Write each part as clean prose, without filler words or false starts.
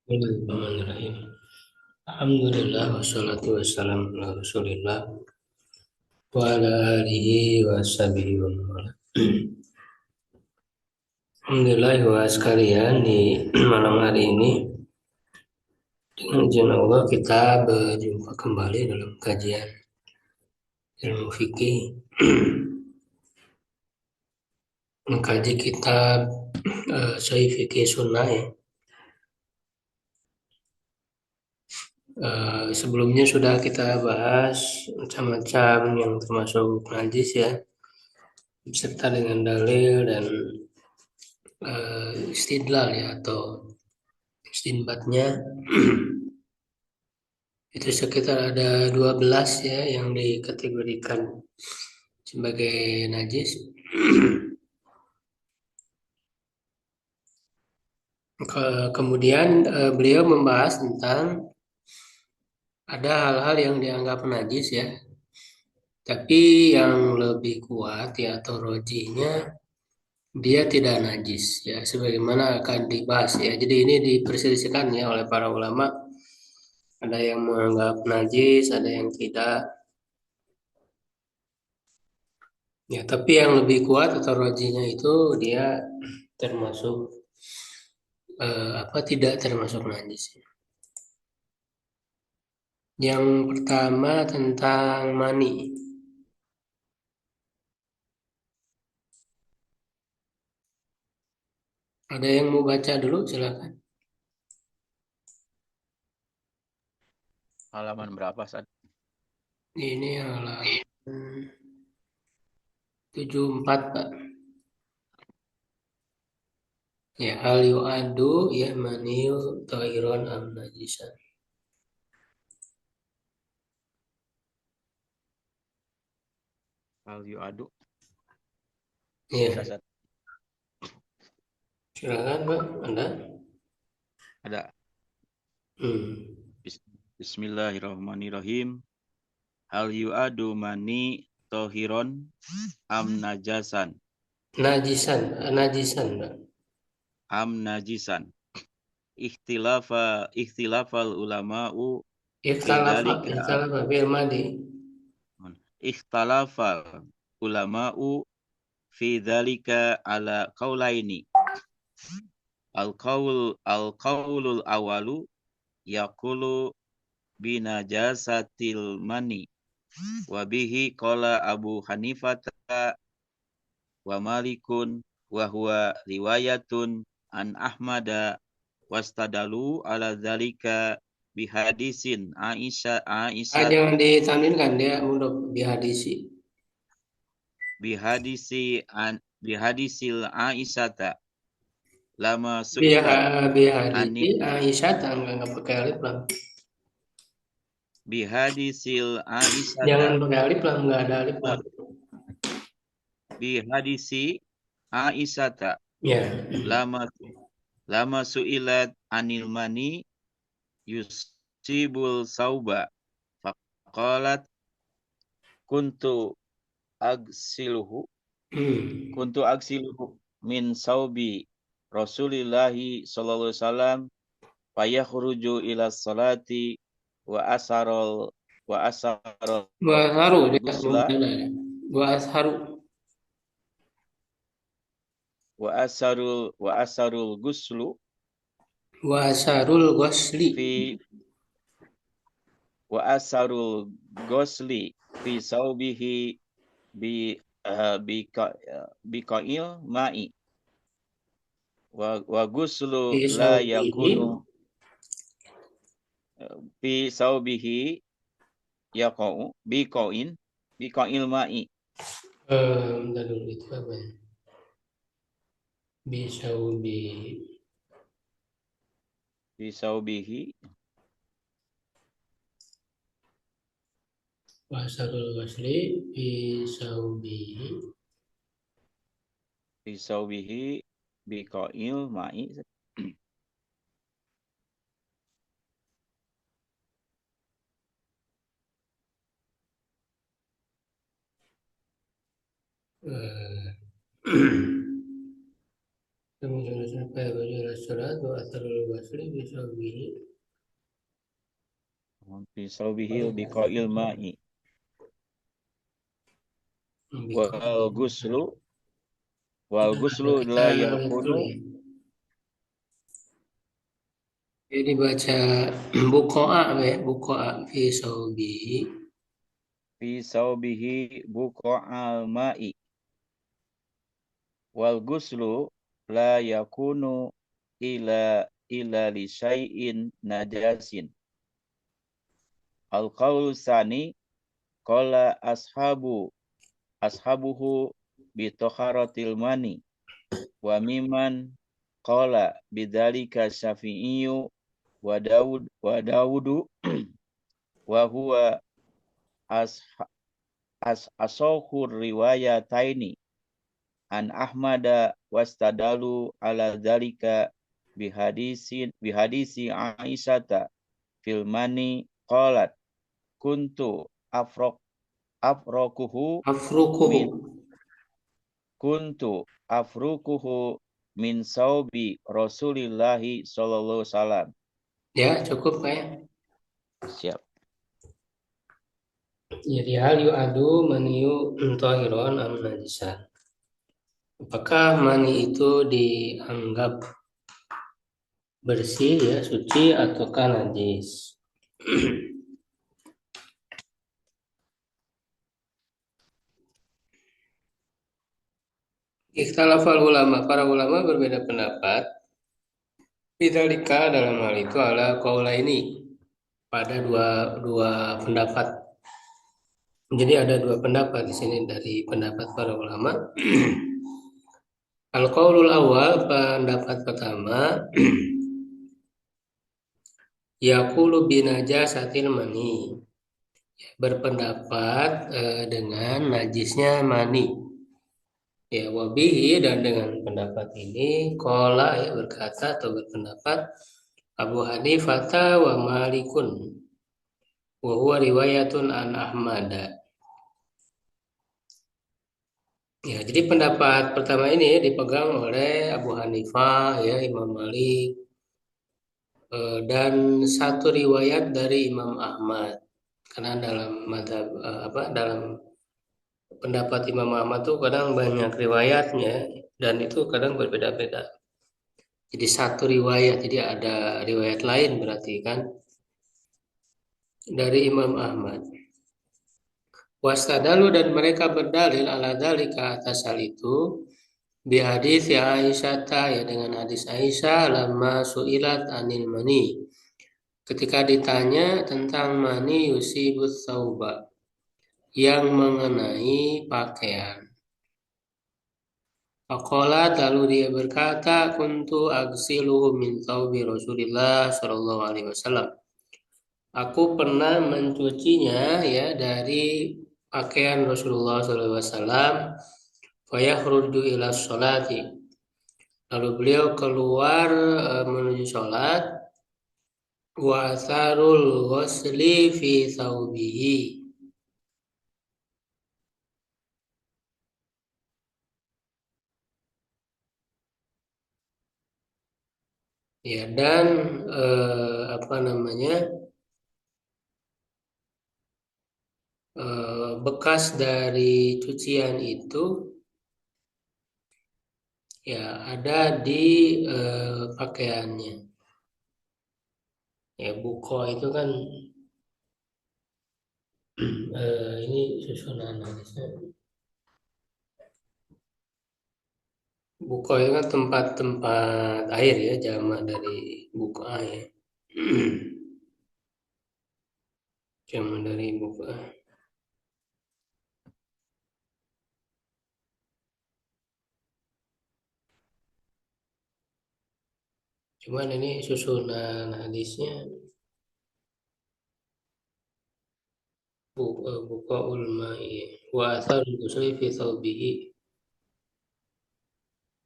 Bismillahirrahmanirrahim. Alhamdulillah wassalatu wassalamu ala Rasulillah wa ala alihi wa sahbihi wa man wala. Alhamdulillah wa sekalian di malam hari ini dengan izin Allah kita berjumpa kembali dalam kajian ilmu fikih mengkaji kitab Sahih Fikih Sunnah ya. Sebelumnya sudah kita bahas macam-macam yang termasuk najis ya, beserta dengan dalil dan istidlal ya atau istinbatnya. Itu sekitar ada 12 ya yang dikategorikan sebagai najis. Kemudian beliau membahas tentang ada hal-hal yang dianggap najis ya, tapi yang lebih kuat ya atau rojinya dia tidak najis ya, sebagaimana akan dibahas ya. Jadi ini diperselisihkan ya oleh para ulama. Ada yang menganggap najis, ada yang tidak. Ya, tapi yang lebih kuat atau rojinya itu dia termasuk tidak termasuk najis. Yang pertama tentang mani. Ada yang mau baca dulu, silakan. Halaman berapa saat? Ini halaman 74, Pak. Ya, hal yu'adu ya maniu ta'iron am najisan. Hal yu'adu. Bisa Ya, saat? silakan, Pak. Anda. Ada. Hmm. Bismillahirrahmanirrahim. Hal yu'adu mani tohiron am najasan. Najisan, Pak. Am najisan. Ikhtilafal ulama'u fi dzalika. Ikhtalafa fil madi. Ikhtilafal ulama'u fi dzalika ala qaulaini. Al-qaulul awalu yaqulu binajasatil mani wa bihi qala Abu Hanifah wa Malikun wa huwa riwayatun an Ahmada wastadalu ala dzalika bihadisin Aisyah Jangan ditanwinkan dia untuk dihadisi. bihadisil Aisyata lama suilat Bihadisi anil Aisyah nggak pakai alif lam. bihadisil Jangan Aisyata pakai alif lam, nggak ada alif lam. bihadisi Aisyata Ya. lama lama suilat anil mani yusibul sauba faqalat kuntu agsiluhu Hmm. kuntu agsiluhu min saubi Rasulillahi sallallahu alaihi wasallam fayakhruju ila salati wa asarul wa asarul Wa haru dia gusla mubtada ya. Wa asharu. wa asarul guslu Wa asharul ghusli. fi wa asarul gosli fi saubihi bi bi bi qail ma'i wa guslu Fi la saubihi. yakunu fi saubihi yaqau bi qail ma'i Bentar dulu itu apa ya? Bisaubi. fi saubihi Wa asharul ghusli. Bisaubihi. fi saubihi bi qail ma'i Eh, Kami sudah sampai pada sholat wa asarul wasli bisa bihi. Fi saubihi biqa'il ma'i. Wal guslu Kita la lihat dulu yakunu ya. Jadi baca bukoa ya, bukoa fi saubihi. fi saubihi buqa'al ma'i. Wal guslu la yakunu ila li syai'in najasin. Al qaulu sani qala ashabuhu bi takharatil mani wa miman qala bidzalika Syafi'iyyu wa Dawudu wa huwa as asahur riwayataini an Ahmada wastadalu ala dzalika bihadisi Aisyata fil mani qalat kuntu afraq afrokuhu Afrukuhu. min kuntu afrukuhu min saubi Rasulillahi sallallahu alaihi wasallam. Ya, cukup kayak. Siap. Jadi hal yu'adu maniyu tahiron am najisan. Apakah mani itu dianggap bersih ya, suci ataukah najis? Ikhtilafal ulama, para ulama berbeda pendapat. Bidzalika dalam hal itu ala qaula ini pada dua pendapat. Jadi ada dua pendapat di sini dari pendapat para ulama. Al-qaulul awal, pendapat pertama, yaqulu binajasatil mani, berpendapat dengan najisnya mani. Ya, wabihi, dan dengan pendapat ini qala ya, berkata atau berpendapat Abu Hanifah wa Malikun wa huwa riwayatun an Ahmad. Ya, jadi pendapat pertama ini dipegang oleh Abu Hanifah ya, Imam Malik, dan satu riwayat dari Imam Ahmad. Karena dalam madhab dalam pendapat Imam Ahmad tuh kadang banyak riwayatnya dan itu kadang berbeda-beda. Jadi satu riwayat, jadi ada riwayat lain berarti kan dari Imam Ahmad. Wastadalu, dan mereka berdalil ala dalika atas hal itu bihadis ya Aisyah ya, dengan hadis Aisyah lama suilat anil mani, ketika ditanya tentang mani yusibus sauba, yang mengenai pakaian. Faqalat, lalu dia berkata, kuntu agsiluhu min thawbi Rasulillah sallallahu alaihi wasallam. Aku pernah mencucinya ya dari pakaian Rasulullah sallallahu alaihi wasallam. Fayakhruju ila sholati, lalu beliau keluar menuju sholat. Wa atharul ghusli fi thawbihi, ya, dan apa namanya, bekas dari cucian itu ya ada di pakaiannya. Ya, buko itu kan ini susunan hadisnya. Buko itu kan tempat-tempat air ya, jamak dari buko air. Jamak dari buko air. Cuman ini susunan hadisnya buka ulma'i wa athar ghusli fi thawbihi.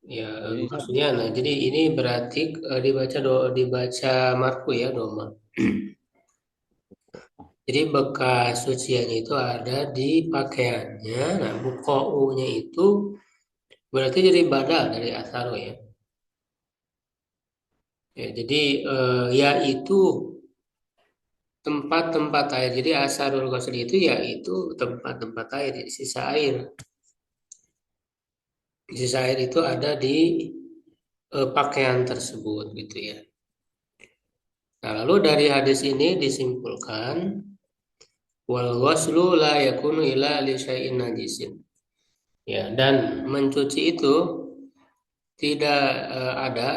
Ya, Jadi maksudnya nah jadi ini berarti dibaca marfu ya, doma. Jadi bekas cucian itu ada di pakaiannya. Nah, buko'unya itu berarti jadi badal dari asaro ya. Ya, jadi yaitu tempat-tempat air. Jadi asarul ghusl itu yaitu tempat-tempat air, sisa air. Sisa air itu ada di pakaian tersebut gitu ya. Nah, lalu dari hadis ini disimpulkan wal ghuslu la yakunu illa li syai'in najisin. Ya, dan mencuci itu tidak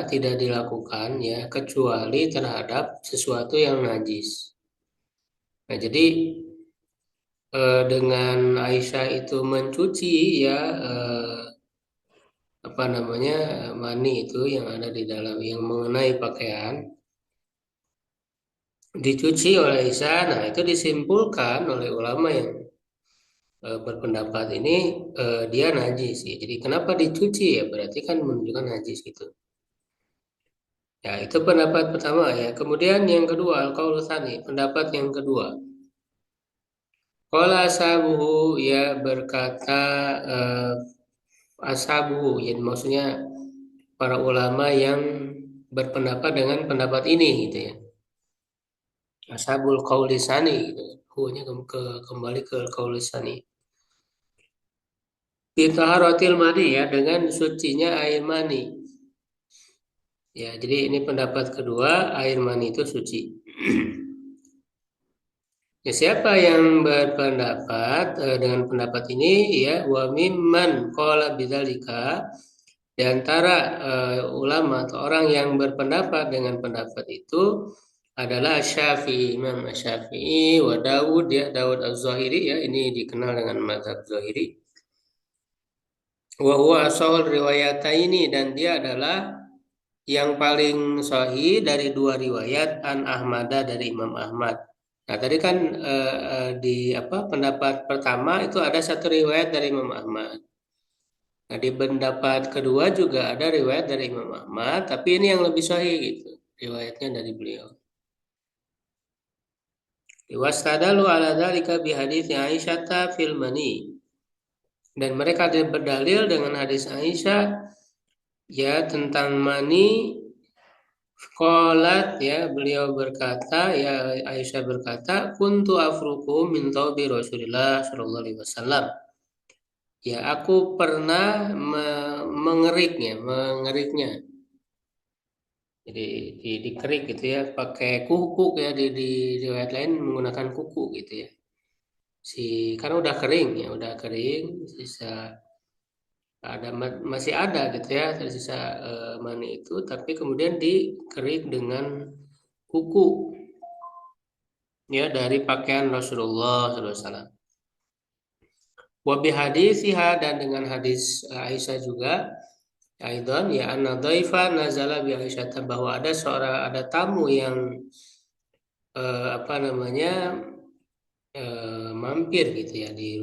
tidak dilakukan ya kecuali terhadap sesuatu yang najis. Nah, jadi dengan Aisyah itu mencuci ya apa namanya mani itu yang ada di dalam yang mengenai pakaian dicuci oleh Aisyah. Nah, itu disimpulkan oleh ulama yang berpendapat ini dia najis ya. Jadi kenapa dicuci ya berarti kan menunjukkan najis gitu. Ya, itu pendapat pertama ya. Kemudian yang kedua, al-qaulu tsani, pendapat yang kedua. Qala ashabuhu ya berkata eh, ashabuhu ya maksudnya para ulama yang berpendapat dengan pendapat ini gitu ya. Ashabul qauli tsani gitu. Hu-nya kembali ke qauli tsani. Bitaharatil mani ya dengan sucinya air mani. Ya, jadi ini pendapat kedua, air mani itu suci. Ya, siapa yang berpendapat dengan pendapat ini ya wa mimman qala bidzalika di antara ulama atau orang yang berpendapat dengan pendapat itu adalah Syafi'i, Imam Syafi'i wa Dawud ya Dawud Az-Zahiri ya ini dikenal dengan mazhab Zahiri. Wa huwa asahul riwayataini dan dia adalah yang paling sahih dari dua riwayat an Ahmada dari Imam Ahmad. Nah, tadi kan di apa pendapat pertama itu ada satu riwayat dari Imam Ahmad. Nah, di pendapat kedua juga ada riwayat dari Imam Ahmad, tapi ini yang lebih sahih gitu, riwayatnya dari beliau. Wastadalu ala dzalika bi hadits Aisyah fil mani. Dan mereka berdalil dengan hadis Aisyah ya tentang mani. Qalat ya beliau berkata ya Aisyah berkata kuntu afruku min thawbi Rasulillah sallallahu alaihi wasallam. Ya aku pernah mengeriknya. Jadi dikerik gitu ya pakai kuku ya di riwayat lain menggunakan kuku gitu ya. Karena udah kering ya, udah kering sisa ada masih ada gitu ya tersisa mani itu tapi kemudian dikerik dengan kuku ya dari pakaian Rasulullah SAW. Wabi hadisiha dan dengan hadis Aisyah juga Aidon ya anna dhaifa nazala bi Aisyah bahwa ada tamu yang apa namanya mampir gitu ya di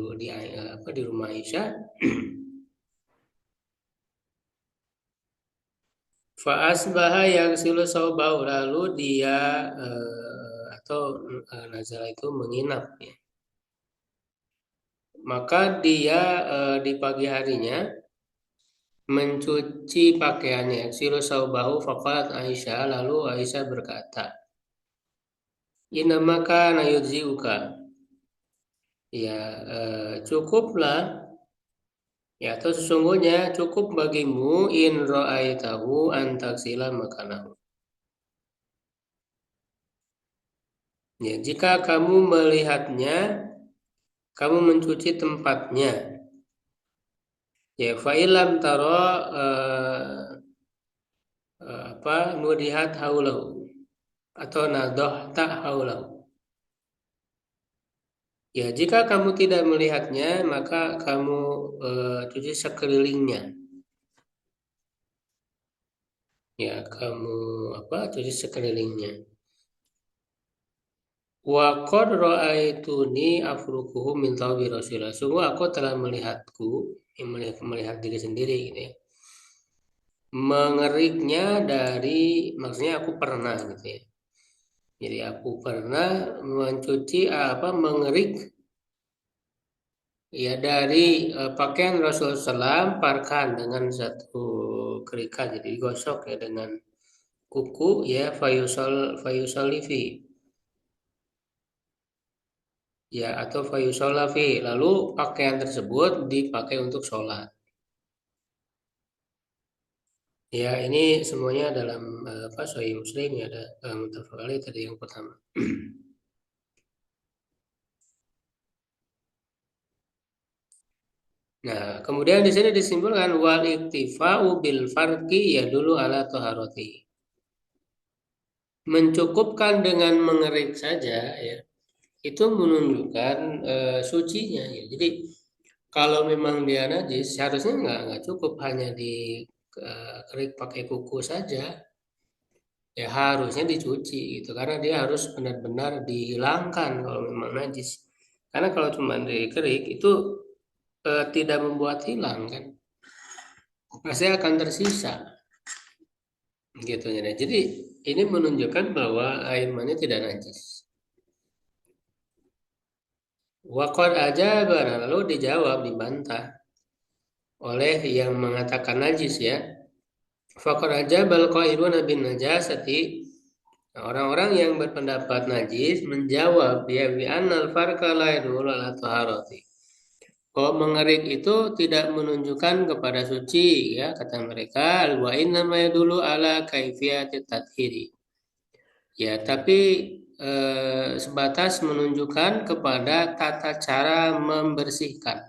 rumah Aisyah. Fa asbaha yang silu saubau lalu dia atau nazala itu menginap ya. Maka dia di pagi harinya mencuci pakaiannya. Silu saubahu faqalat Aisyah lalu Aisyah berkata, "Inamaka nayudziuka." Ya, cukuplah ya atau sesungguhnya cukup bagimu in ra'aitahu an taksila makanahu. Ya, jika kamu melihatnya, kamu mencuci tempatnya. Ya, fa'ilam taro apa nudihat haulahu atau nadoh tak haulahu. Ya, jika kamu tidak melihatnya, maka kamu cuci sekelilingnya. Ya, kamu apa? Cuci sekelilingnya. Wa qad ra'aituni afrukuhu min thawbi Rasulillah. Sungguh aku telah melihat diri sendiri gitu ya. Mengeriknya dari maksudnya aku pernah gitu ya. Jadi aku pernah mencuci mengerik ya dari pakaian Rasulullah SAW parkan dengan satu kerikan jadi digosok ya dengan kuku ya fayusolifi ya atau fayusolafi, lalu pakaian tersebut dipakai untuk sholat. Ya, ini semuanya dalam Sahih Muslim ya, ada muttafaq alaih tadi yang pertama. Nah, kemudian di sini disimpulkan wal iktifa'u bil farqi ya dulu ala taharati. Mencukupkan dengan mengerik saja ya, itu menunjukkan sucinya ya. Jadi kalau memang dia najis, seharusnya nggak cukup hanya di kerik pakai kuku saja. Ya harusnya dicuci gitu karena dia harus benar-benar dihilangkan kalau memang najis. Karena kalau cuma dikerik itu tidak membuat hilang kan, pasti akan tersisa gitu ya. Nah, jadi ini menunjukkan bahwa air mani tidak najis. Waqad ajaba, lalu dijawab dibantah oleh yang mengatakan najis ya. Faqad ajabal qailuna bin najasati. Nah, orang-orang yang berpendapat najis menjawab ya bi annal farqa la yadullu ala taharati. Kalau mengerik itu tidak menunjukkan kepada suci ya kata mereka wa inna ma yadullu ala kaifiyati tathiri. Ya, tapi sebatas menunjukkan kepada tata cara membersihkan.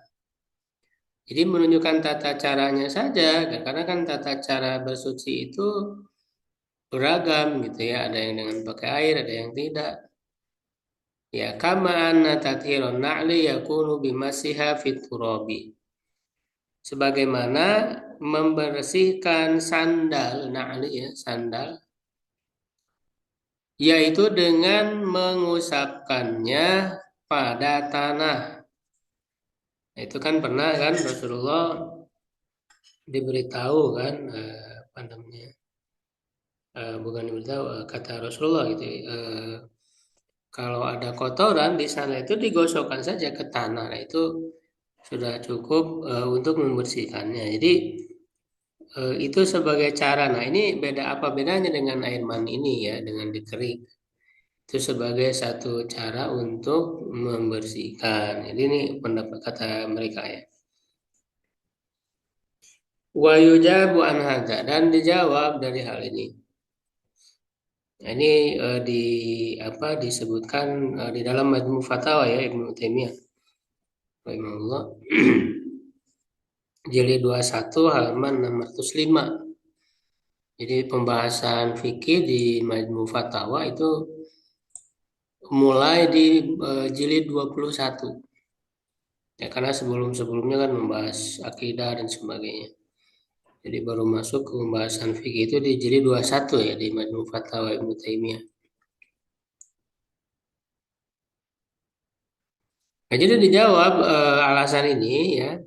Jadi menunjukkan tata caranya saja, karena kan tata cara bersuci itu beragam gitu ya, ada yang dengan pakai air, ada yang tidak. Ya, kama anna tathirun na'li yakunu bimasiha fit turabi. Sebagaimana membersihkan sandal, na'li ya, sandal, yaitu dengan mengusapkannya pada tanah. Nah, itu kan pernah kan Rasulullah diberitahu kan apa namanya, bukan diberitahu, kata Rasulullah gitu kalau ada kotoran di sana itu digosokkan saja ke tanah. Nah, itu sudah cukup untuk membersihkannya. Jadi itu sebagai cara. Nah, ini beda, apa bedanya dengan air mani ini ya, dengan dikerik. Itu sebagai satu cara untuk membersihkan. Jadi ini pendapat kata mereka ya. Wa yujabu an hadza, dan dijawab dari hal ini. Nah, ini di apa disebutkan di dalam Majmu' Fatawa ya Ibnu Taimiyah rahimahullah. Jilid 21 halaman 605. Jadi pembahasan fikih di Majmu' Fatawa itu mulai di jilid 21. Ya, karena sebelum-sebelumnya kan membahas akidah dan sebagainya. Jadi baru masuk ke pembahasan fikih itu di jilid 21 ya di Majmu' Fatawa Ibnu Taimiyah. Nah, jadi dijawab alasan ini ya.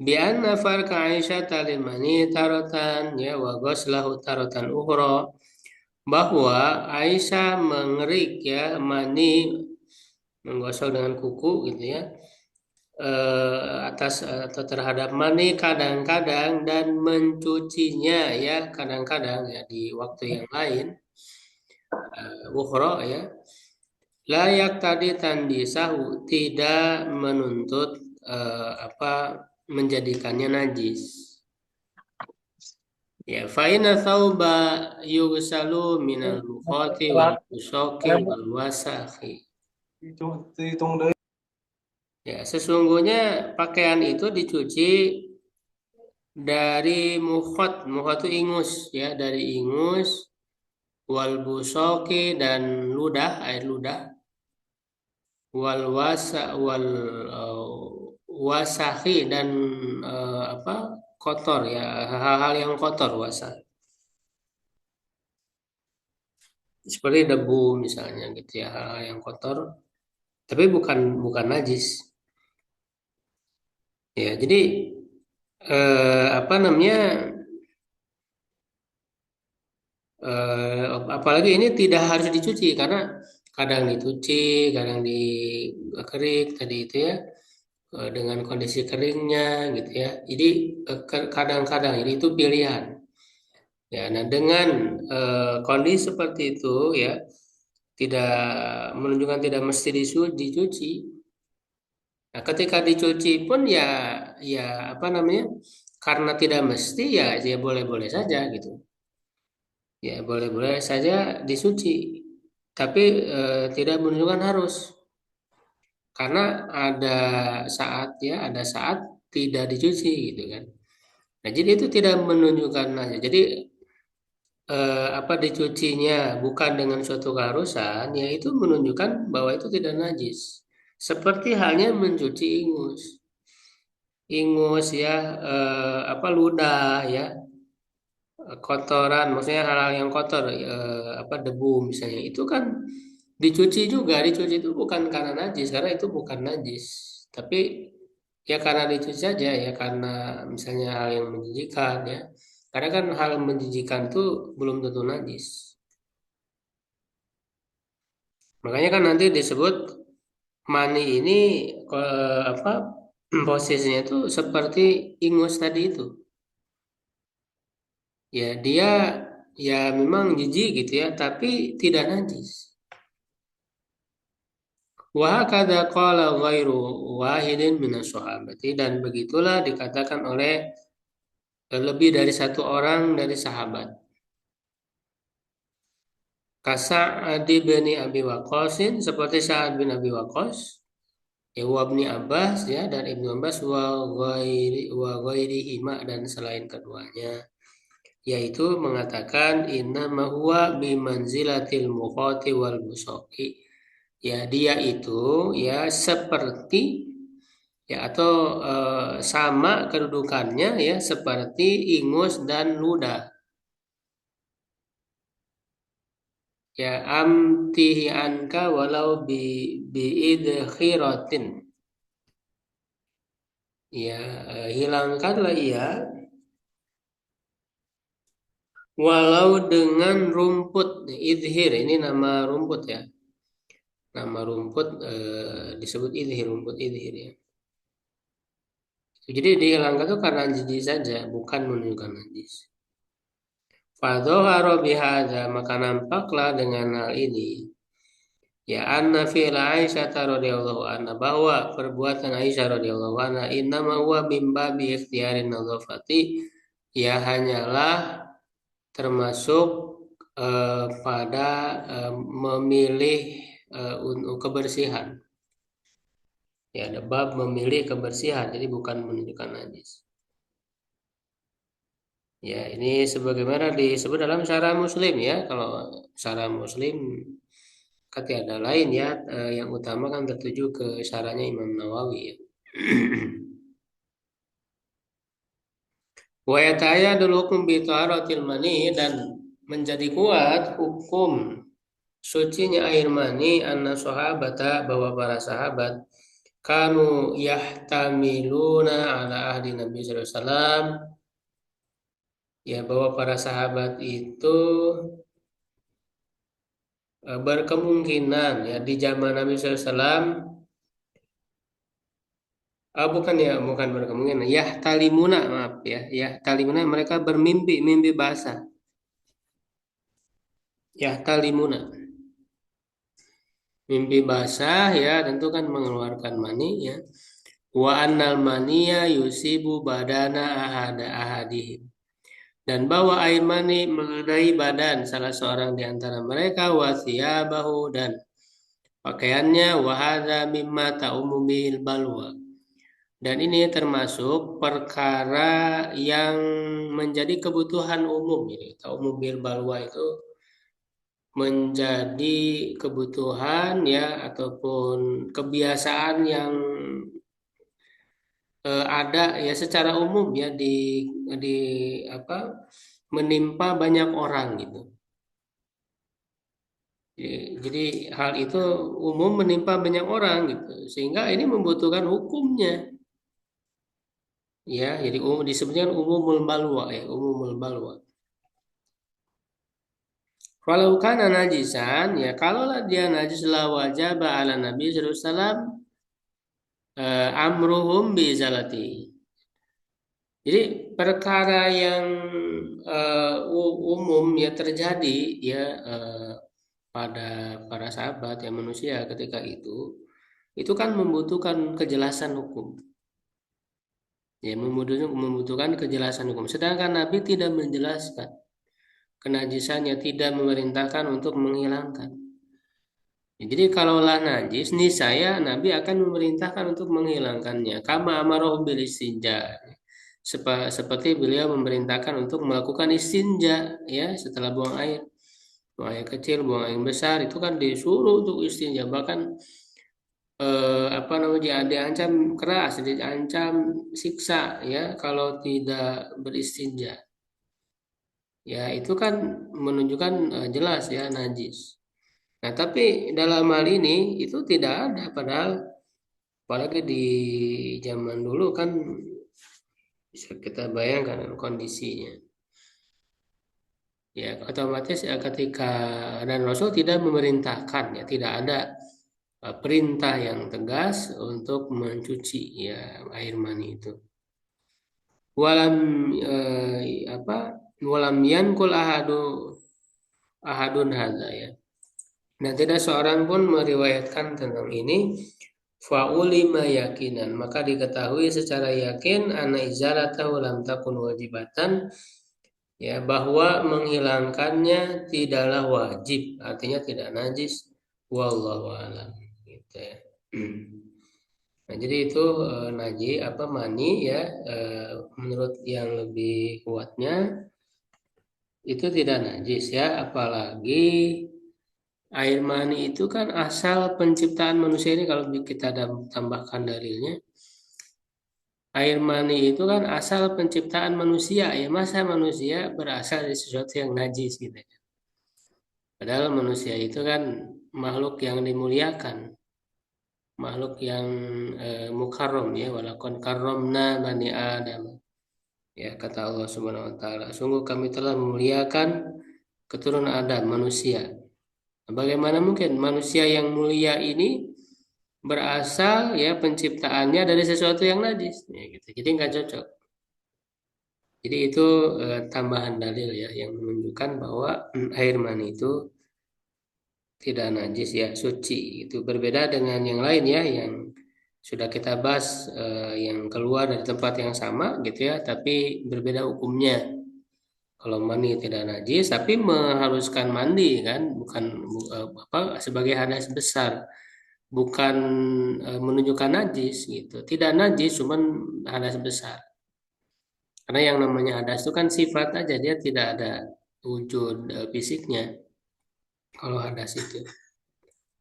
Bi anna farqa Aisyah talimani tarotan ya wa ghuslahu tarotan ukhra, bahwa Aisyah mengerik ya mani, menggosok dengan kuku gitu ya, atas atau terhadap mani kadang-kadang dan mencucinya ya kadang-kadang ya di waktu yang lain, ukhra ya, layak tadi tandisahu, tidak menuntut apa menjadikannya najis. Ya, faina thawba yughsalu minal mukhati wal busaqi wal wasakhi. Ya, sesungguhnya pakaian itu dicuci dari mukhat, mukhat itu ingus ya, dari ingus, wal busaqi dan ludah, air ludah, wal wasakhi dan apa kotor ya, hal-hal yang kotor wasa, seperti debu misalnya gitu ya, hal-hal yang kotor tapi bukan bukan najis ya. Jadi apa namanya, apalagi ini tidak harus dicuci karena kadang dicuci kadang dikerik tadi itu ya, dengan kondisi keringnya gitu ya. Jadi kadang-kadang ini itu pilihan. Ya, nah dengan kondisi seperti itu ya tidak menunjukkan tidak mesti dicuci. Nah, ketika dicuci pun ya ya apa namanya? Karena tidak mesti ya ya boleh-boleh saja gitu. Ya boleh-boleh saja disuci. Tapi tidak menunjukkan harus. Karena ada ada saat tidak dicuci gitu kan. Nah, jadi itu tidak menunjukkan aja. Jadi apa dicucinya bukan dengan suatu keharusan, ya itu menunjukkan bahwa itu tidak najis. Seperti halnya mencuci ingus. Ingus ya apa ludah ya, kotoran, maksudnya hal-hal yang kotor apa debu misalnya. Itu kan dicuci juga, dicuci itu bukan karena najis, karena itu bukan najis. Tapi ya karena dicuci saja ya karena misalnya hal yang menjijikan ya. Karena kan hal menjijikan itu belum tentu najis. Makanya kan nanti disebut mani ini apa posisinya itu seperti ingus tadi itu. Ya dia ya memang jijik gitu ya, tapi tidak najis. Wa hakadha qala ghairu wahidin minas sahabati, dan begitulah dikatakan oleh lebih dari satu orang dari sahabat. Kasa'ad bin Abi Waqqasin, seperti Sa'ad bin Abi Waqqas, ya wa Ibni Abbas ya, dan Ibnu Abbas wa ghairihima, dan selain keduanya, yaitu mengatakan inna ma huwa bimanzilatil muqati wal busaqi. Ya dia itu ya seperti ya atau sama kedudukannya ya seperti ingus dan ludah. Ya amtihi anka walau bi idkhiratin. Ya hilangkanlah ia walau dengan rumput. Idhir ini nama rumput ya. Nama rumput disebut idhir, rumput idhir ya. Jadi dihilangkan itu karena jijik saja, bukan menunjukkan najis. Fadhoharo bihadza, maka nampaklah dengan hal ini. Ya anna fi'la Aisyah radhiyallahu anha, bahwa perbuatan Aisyah radhiyallahu anha innama huwa min babi ikhtiyarin nadhafati, ya hanyalah termasuk pada memilih kebersihan. Ya ada bab memilih kebersihan, jadi bukan menunjukkan najis. Ya, ini sebagaimana disebut dalam syarah Muslim ya. Kalau syarah Muslim kan ada lain ya. Yang utama kan tertuju ke syarahnya Imam Nawawi ya. Wa yata'ayyadul hukum bi taharatil mani, dan menjadi kuat hukum sucinya air mani anna sahabata, bahwa para sahabat kanu yahtamiluna ala ahdi Nabi sallallahu alaihi wasallam, ya bahwa para sahabat itu berkemungkinan ya di zaman Nabi SAW, bukan ya, bukan berkemungkinan, ya talimuna, maaf ya talimuna, mereka bermimpi mimpi basah, ya talimuna, mimpi basah ya tentu kan mengeluarkan mani ya. Wa annal maniya yusibu badana ahadihim, dan bahwa air mani mengenai badan salah seorang di antara mereka, wasiyabahu, dan pakaiannya, wahada mimma ta'ummu bihil balwa, dan ini termasuk perkara yang menjadi kebutuhan umum. Jadi ta'ummu bihil balwa itu menjadi kebutuhan ya ataupun kebiasaan yang ada ya secara umum ya di apa menimpa banyak orang gitu. Jadi hal itu umum menimpa banyak orang gitu, sehingga ini membutuhkan hukumnya. Ya, jadi disebutkan umumul balwa ya, umumul balwa. Kalau kana najisan ya, kalaulah dia najis la wajib ala Nabi sallallahu alaihi wasallam amruhum bi zalati. Jadi perkara yang umum ya terjadi ya pada para sahabat ya manusia ketika itu kan membutuhkan kejelasan hukum. Ya, membutuhkan kejelasan hukum. Sedangkan Nabi tidak menjelaskan kenajisannya, tidak memerintahkan untuk menghilangkan. Ya, jadi kalaulah najis, niscaya Nabi akan memerintahkan untuk menghilangkannya. Kama amarohu bil istinja. Seperti beliau memerintahkan untuk melakukan istinja ya setelah buang air. Buang air kecil, buang air besar itu kan disuruh untuk istinja. Bahkan apa namanya diancam keras, diancam siksa ya kalau tidak beristinja. Ya itu kan menunjukkan jelas ya najis. Nah tapi dalam hal ini itu tidak ada padahal apalagi di zaman dulu kan bisa kita bayangkan kondisinya. Ya otomatis ya ketika dan Rasul tidak memerintahkan ya tidak ada perintah yang tegas untuk mencuci ya air mani itu. Walam apa walam yankul ahadun hadza ya. Nah, tidak seorang pun meriwayatkan tentang ini faulima yakinan, maka diketahui secara yakin anna izalata lam takun wajibatan ya bahwa menghilangkannya tidaklah wajib, artinya tidak najis wallahu alam gitu ya. Nah, jadi itu apa mani ya menurut yang lebih kuatnya itu tidak najis ya, apalagi air mani itu kan asal penciptaan manusia ini kalau kita tambahkan dalilnya. Air mani itu kan asal penciptaan manusia ya masa manusia berasal dari sesuatu yang najis gitu. Padahal manusia itu kan makhluk yang dimuliakan, makhluk yang mukarrom ya walakon karomna bani Adam. Ya kata Allah Subhanahu wa taala, sungguh kami telah memuliakan keturunan Adam manusia. Bagaimana mungkin manusia yang mulia ini berasal ya penciptaannya dari sesuatu yang najis, ya, gitu. Jadi nggak cocok. Jadi itu tambahan dalil ya yang menunjukkan bahwa air mani itu tidak najis ya suci. Itu berbeda dengan yang lain ya yang sudah kita bahas yang keluar dari tempat yang sama gitu ya, tapi berbeda hukumnya. Kalau mani tidak najis, tapi mengharuskan mandi kan, bukan apa sebagai hadas besar, bukan menunjukkan najis gitu. Tidak najis, cuman hadas besar. Karena yang namanya hadas itu kan sifat aja, dia tidak ada wujud fisiknya. Kalau hadas itu.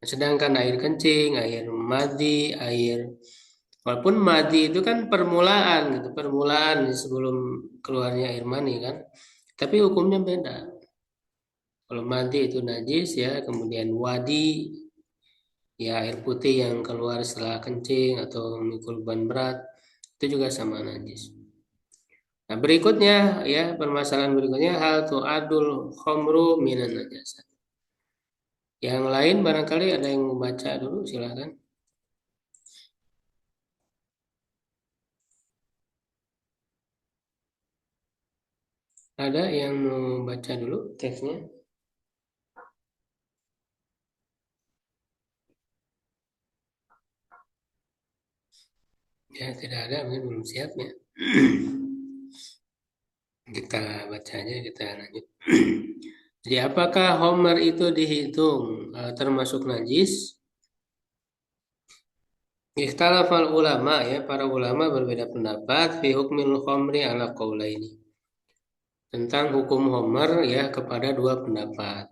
Sedangkan air kencing, air madi, air walaupun madi itu kan permulaan gitu, permulaan sebelum keluarnya air mani kan. Tapi hukumnya beda. Kalau mati itu najis ya, kemudian wadi ya air putih yang keluar setelah kencing atau memikul beban berat itu juga sama najis. Nah berikutnya ya permasalahan berikutnya hal tu'adul khomru minan najasat. Yang lain barangkali ada yang mau baca dulu silakan. Ada yang mau baca dulu teksnya? Ya tidak ada, mungkin belum siap ya. Kita baca aja, kita lanjut. Jadi apakah Homer itu dihitung termasuk najis? Ikhtalafal ulama ya, para ulama berbeda pendapat fi hukmil khamri ala qaulaini. Tentang hukum Homer ya kepada dua pendapat.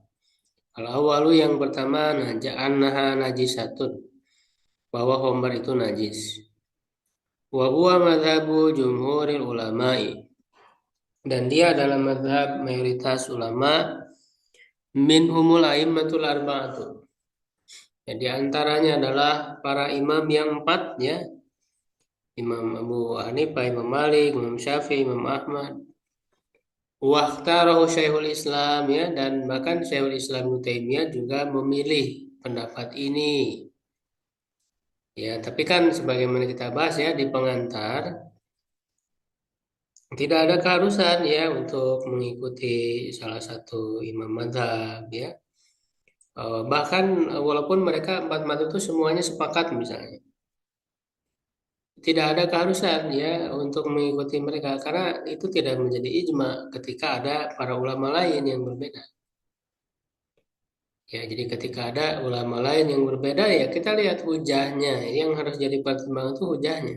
Kalau awalu yang pertama annaha najisatun, bahwa Homer itu najis. Wa huwa madhabu jumhuril ulama'i. Dan dia adalah madhab mayoritas ulama minhumul a'immatul arba'atu. Jadi antaranya adalah para imam yang empat ya. Imam Abu Hanifah, Imam Malik, Imam Syafi'i, Imam Ahmad. Waktarahu Syekhul Islam ya dan bahkan Syekhul Islam Ibnu Taimiyah juga memilih pendapat ini. Ya, tapi kan sebagaimana kita bahas ya di pengantar Tidak ada keharusan ya untuk mengikuti salah satu imam mazhab ya. Bahkan walaupun mereka empat mazhab itu semuanya sepakat misalnya, tidak ada keharusan ya untuk mengikuti mereka karena itu tidak menjadi ijma ketika ada para ulama lain yang berbeda. Ya, jadi ketika ada ulama lain yang berbeda ya kita lihat hujahnya. Yang harus jadi pertimbangan itu hujahnya,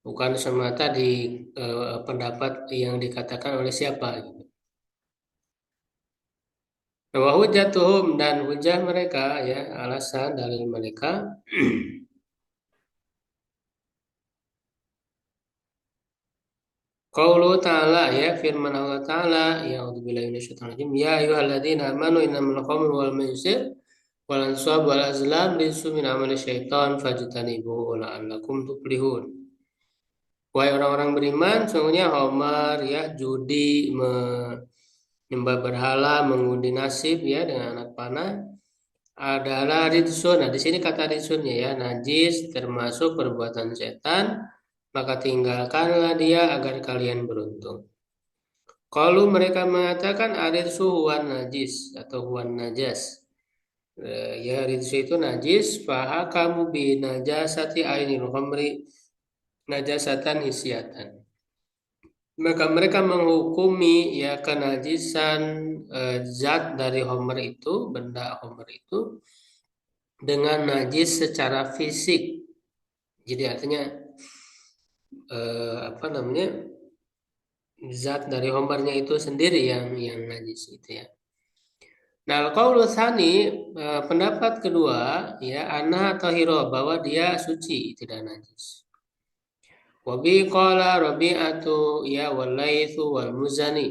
bukan semata di pendapat yang dikatakan oleh siapa. Gitu. Wa hujjatuhum dan hujah mereka ya alasan dalil mereka qaulu ta'ala ya firman Allah Ta'ala ya a'udzubillahi minasyaitonir rajim ya ayyuhalladzina amanu innamal khamru wal maisir wal ansab wal azlam rijsun min amali syaiton fajtanibuhu la'allakum tuflihun. Wahai orang-orang beriman, sungguhnya Homer ya judi menyembah berhala, mengundi nasib ya dengan anak panah adalah ridsun. Nah, di sini kata ridsunnya ya, najis termasuk perbuatan setan, maka tinggalkanlah dia agar kalian beruntung. Kalau mereka mengatakan aridsu huwan najis atau huwan najas, ya ridsu itu najis, faha kamu bi najasati ainil khamri najasatan hisyatan. Maka mereka menghukumi ya kenajisan zat dari Homer itu, benda Homer itu dengan najis secara fisik. Jadi artinya apa namanya zat dari Homernya itu sendiri yang najis itu ya. Nah, qaulu tsani pendapat kedua ya anna tahiro bahwa dia suci tidak najis. Wabi qala Rabi'atu ya walaitsu wal muzani.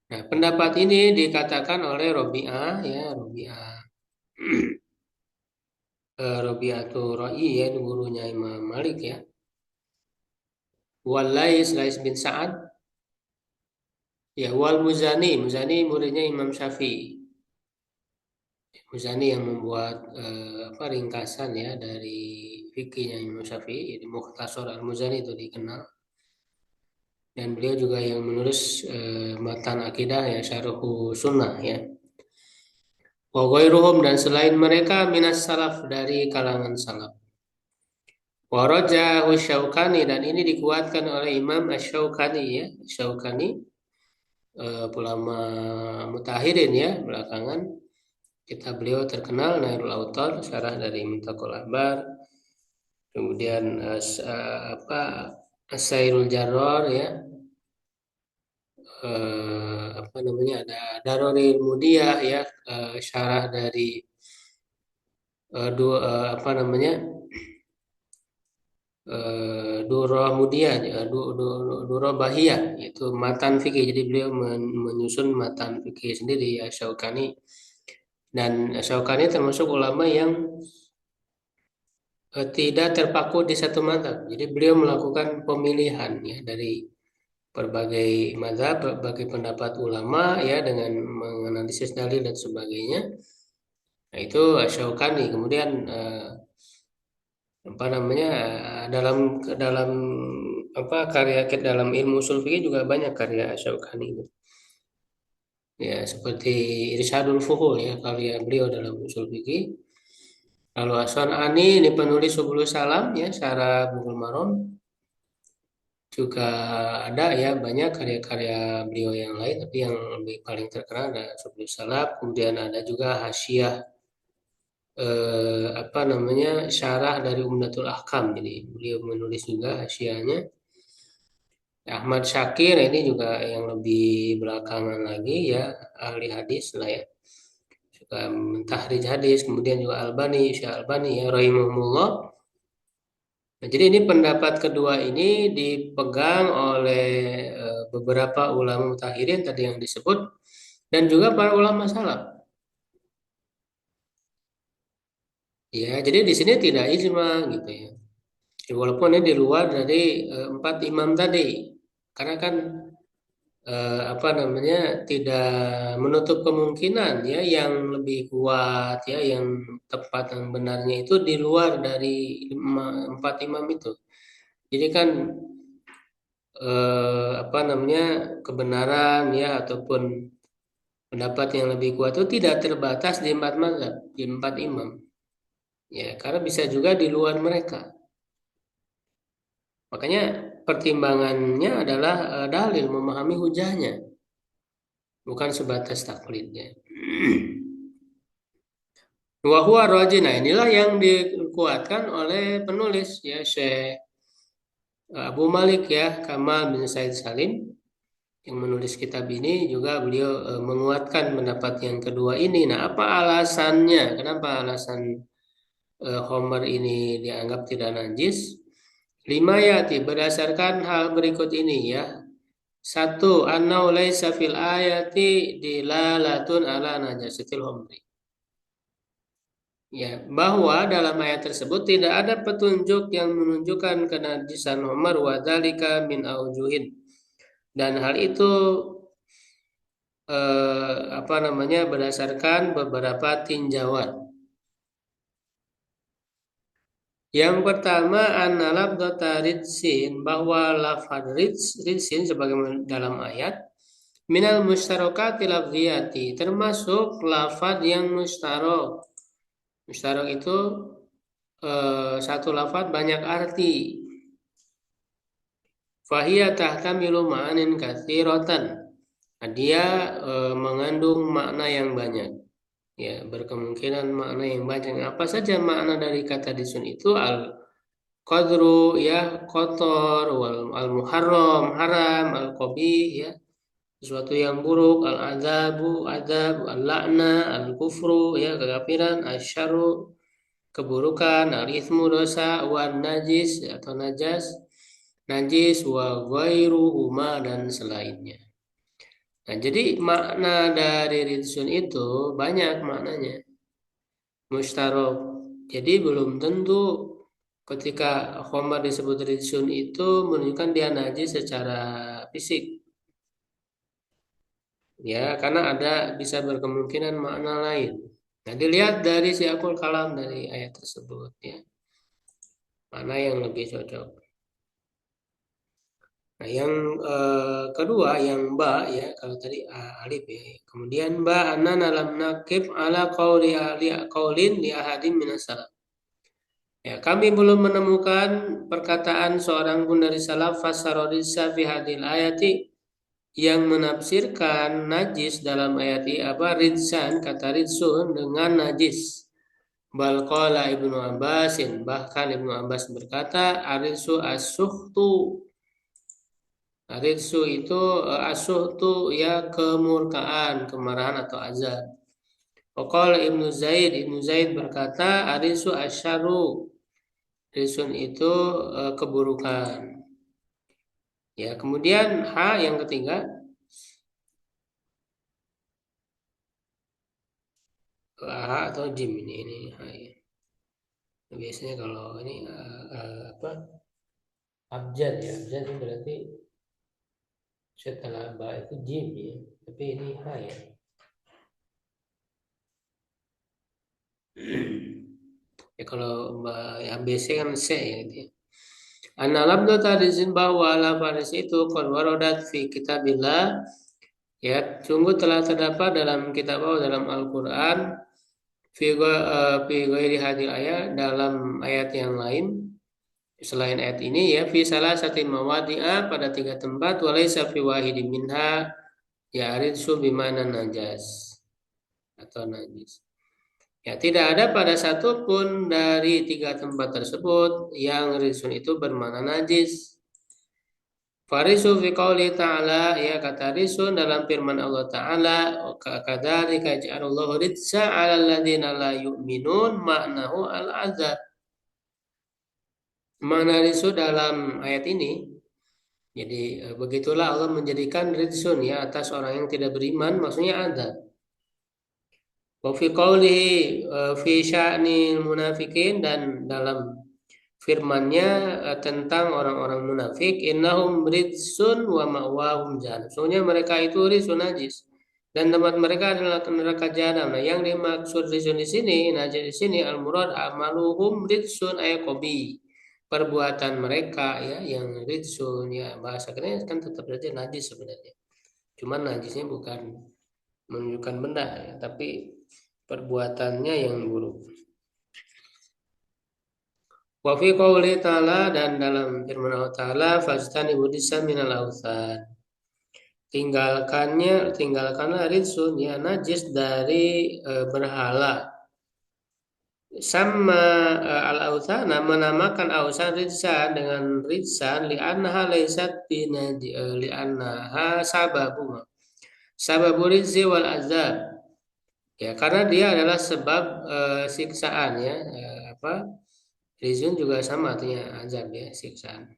Nah, pendapat ini dikatakan oleh Robi'ah ya Robi'ah Robi'atul Ra'i ya gurunya Imam Malik ya. Lais bin Sa'ad ya wal Muzani Muzani muridnya Imam Syafi'i. Muzani yang membuat apa ringkasan ya dari fikihnya Imam Syafi'i, jadi Mukhtasar Al-Muzani itu dikenal. Dan beliau juga yang menulis matan akidah ya Syarhu Sunnah ya. Wa ghairuhum dan selain mereka minas salaf dari kalangan salaf. Warajahu Syaukani dan ini dikuatkan oleh Imam Asy-Syaukani ya. Syaukani ulama mutahirin ya belakangan. Kitab beliau terkenal Nailul Autar, syarah dari Muntaqul Akhbar. Kemudian apa As-Sairul Jarrar ya. Apa namanya ada Daroril Mudiyah ya syarah dari apa namanya Durrah Mudiyah Durrah Bahiyah itu matan fikih jadi beliau menyusun matan fikih sendiri ya Syaukani dan Syaukani termasuk ulama yang tidak terpaku di satu mazhab jadi beliau melakukan pemilihan ya dari berbagai mazhab berbagai pendapat ulama ya dengan menganalisis dalil dan sebagainya. Nah, itu Syaukani. Kemudian apa namanya dalam dalam apa karya dalam ilmu usul fikih juga banyak karya Syaukani itu. Ya, seperti Irsyadul Fuhul ya karya beliau dalam usul fikih. Lalu As-Sun'ani ini penulis Subulus Salam ya Syarah Bulughul Maram juga ada ya banyak karya-karya beliau yang lain tapi yang lebih paling terkenal ada Subulus Salam kemudian ada juga Hasyiah apa namanya syarah dari Umdatul Ahkam jadi beliau menulis juga hasyiahnya Ahmad Syakir ini juga yang lebih belakangan lagi ya ahli hadis lah ya juga mentahrij hadis kemudian juga Syekh Albani ya rahimahumullah. Nah, jadi ini pendapat kedua ini dipegang oleh beberapa ulama mutahirin tadi yang disebut dan juga para ulama salaf. Ya, jadi di sini tidak ijma gitu ya. Walaupun ini di luar dari empat imam tadi, karena kan apa namanya tidak menutup kemungkinan ya yang lebih kuat ya yang tepat yang benarnya itu di luar dari empat imam itu. Jadi kan apa namanya, kebenaran ya ataupun pendapat yang lebih kuat itu tidak terbatas di empat mazhab, di empat imam. Ya, karena bisa juga di luar mereka. Makanya pertimbangannya adalah dalil, memahami hujahnya, bukan sebatas taklidnya. Wa huwa rajih. Nah, inilah yang dikuatkan oleh penulis ya Syekh Abu Malik ya Kamal bin Said Salim yang menulis kitab ini juga beliau menguatkan pendapat yang kedua ini. Nah, apa alasannya? Kenapa alasan Homer ini dianggap tidak najis? Lima yati berdasarkan hal berikut ini ya. Satu, annau laisa fil ayati dilalatun ala najasatil homri. Ya, bahwa dalam ayat tersebut tidak ada petunjuk yang menunjukkan kenajisan Homer wa dzalika min aujuhin. Dan hal itu apa namanya berdasarkan beberapa tinjauan. Yang pertama analabdota ridsin bahwa lafaz ridsin sebagaimana dalam ayat minal mustarokati lafziyati termasuk lafaz yang mustarok. Mustarok itu satu lafaz banyak arti. Fahiyya tahtamilu ma'anin katsiratan. Dia mengandung makna yang banyak. Ya, berkemungkinan makna yang banyak. Apa saja makna dari kata disun itu? Al qadru ya kotor, wal al muharram haram, al qabih ya sesuatu yang buruk, al azabu azab, al la'na al kufru ya kekafiran, asyarru keburukan, al ithmu dosa, wan najis atau najas, najis wa ghairuhuma dan selainnya. Nah, jadi makna dari ridsun itu banyak maknanya. Mustarok. Jadi belum tentu ketika Khomar disebut ridsun itu menunjukkan dia najis secara fisik. Ya, karena ada bisa berkemungkinan makna lain. Nah, dilihat dari siakul kalam dari ayat tersebut ya. Mana yang lebih cocok. Nah, yang kedua yang ba ya, kalau tadi alif ya. Kemudian ba anna lam nakif ala qauli ahli qaulin li ahadin minas salaf. Ya, kami belum menemukan perkataan seorang pun dari salaf fasarodisa fi hadil ayati yang menafsirkan najis dalam ayat ini apa ridsan kata ridsun dengan najis. Bal qala Ibnu Abbasin bahkan Ibnu Abbas berkata aridsu as-suhtu. Aridsu itu as-suhtu ya kemurkaan, kemarahan atau azab. Qala Ibnu Zaid berkata aridsu asyaru. Ridsun itu keburukan. Ya, kemudian H yang ketiga H atau jim ini H ya. Biasanya kalau ini apa abjad ya abjad itu berarti setelah ba itu jim ya tapi ini H ya. Ya kalau ABC kan C ya gitu ya. Analabdu tadizin bahwa lafaz itu qad waradat fi kitabillah ya sungguh telah terdapat dalam kitab Allah dalam Al-Qur'an fi ghairi hadil ayat dalam ayat yang lain selain ayat ini ya fi salah satu mawadi'a pada 3 tempat walaysa fi wahidin minha ya aridsu bimana najas atau najis. Ya tidak ada pada satu pun dari 3 tempat tersebut yang ridsun itu bermakna najis. Farisu fi qouli ta'ala ya kata ridsun dalam firman Allah Ta'ala kadzalika ja'alallahu ridsa 'alal ladzina la yu'minun maknahu al-azab. Makna ridsu dalam ayat ini jadi begitulah Allah menjadikan ridsun ya atas orang yang tidak beriman maksudnya azab. Wa fi qawlihi fi sya'ni munafikin dan dalam firman-Nya tentang orang-orang munafik innahum ridsun wa ma'wahum jahannam. Soalnya mereka itu ridsun najis dan tempat mereka adalah neraka jahanam. Nah, yang dimaksud ridsun di sini, najis di sini al-murad amaluhum ridsun ay qabi. perbuatan mereka ya yang ridsun ya bahasa kita kan tetap saja najis sebenarnya. Cuman najisnya bukan menunjukkan benda ya, tapi perbuatannya yang buruk. Wa fi qouli ta'ala dan dalam firman Allah Ta'ala fajtanibu rijsa minal awthan. Tinggalkanlah ridsun ya najis dari berhala. Sama al-authana menamakan ausan ridsan dengan ridsan li'annaha laysat li'annaha sababu ridzi wal azab ya karena dia adalah sebab siksaan ya apa rizun juga sama artinya azab ya siksaan.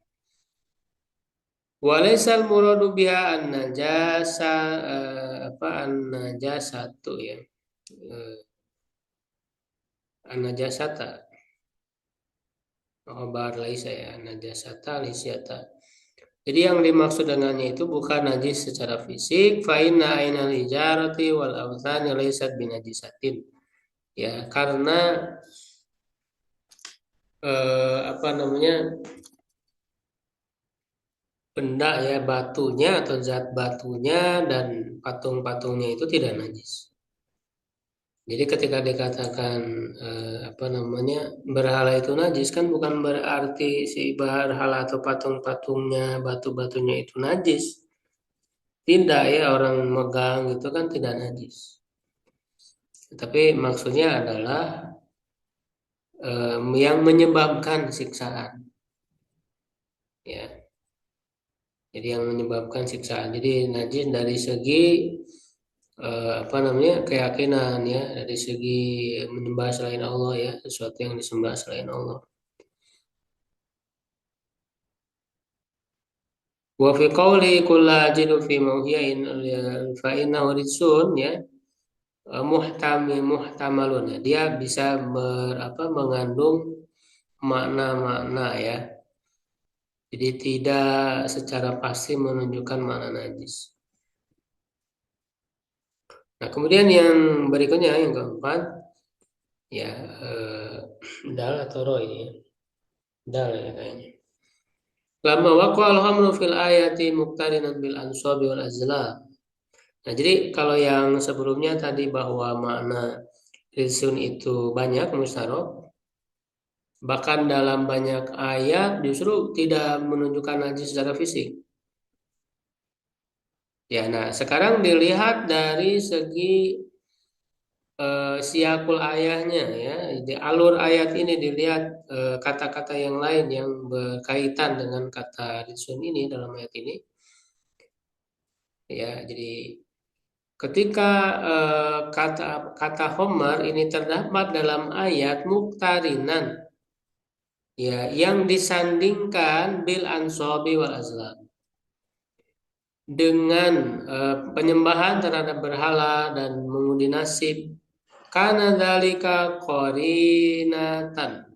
Walaisal muradu biha an najasa apa an najasatu ya an najasata Obar laisa ya najasata lisyata. Jadi yang dimaksud dengannya itu bukan najis secara fisik. Fa inna ainal hijarati wal awthani laysat binajisatin. Ya, karena apa namanya? Benda ya batunya atau zat batunya dan patung-patungnya itu tidak najis. Jadi ketika dikatakan apa namanya berhala itu najis kan bukan berarti si berhala atau patung-patungnya, batu-batunya itu najis. Tidak ya orang megang itu kan tidak najis. Tapi maksudnya adalah yang menyebabkan siksaan. Ya, jadi yang menyebabkan siksaan. Jadi najis dari segi apa namanya keyakinan ya, dari segi menyembah selain Allah ya, sesuatu yang disembah selain Allah. Wa fi qawli kullu ajidu fi mawhiyain fa innahu ridsun ya muhtamalun ya. Dia bisa mengandung makna-makna ya. Jadi tidak secara pasti menunjukkan makna najis. Nah, kemudian yang berikutnya yang keempat ya dal atau ro ini ya. Dal ya kayaknya. Lama waqa'al hamlu fil ayati muqtarinan bil ansabi wal azlam. Nah, jadi kalau yang sebelumnya tadi bahwa makna rizun itu banyak mustarok, bahkan dalam banyak ayat justru tidak menunjukkan najis secara fisik. Ya, nah sekarang dilihat dari segi siakul ayahnya ya, di alur ayat ini dilihat kata-kata yang lain yang berkaitan dengan kata rizun ini dalam ayat ini. Ya, jadi ketika kata Homar ini terdapat dalam ayat muktarinan ya yang disandingkan bil ansobi wal azlam dengan penyembahan terhadap berhala dan mengundi nasib karena dalika qarinatan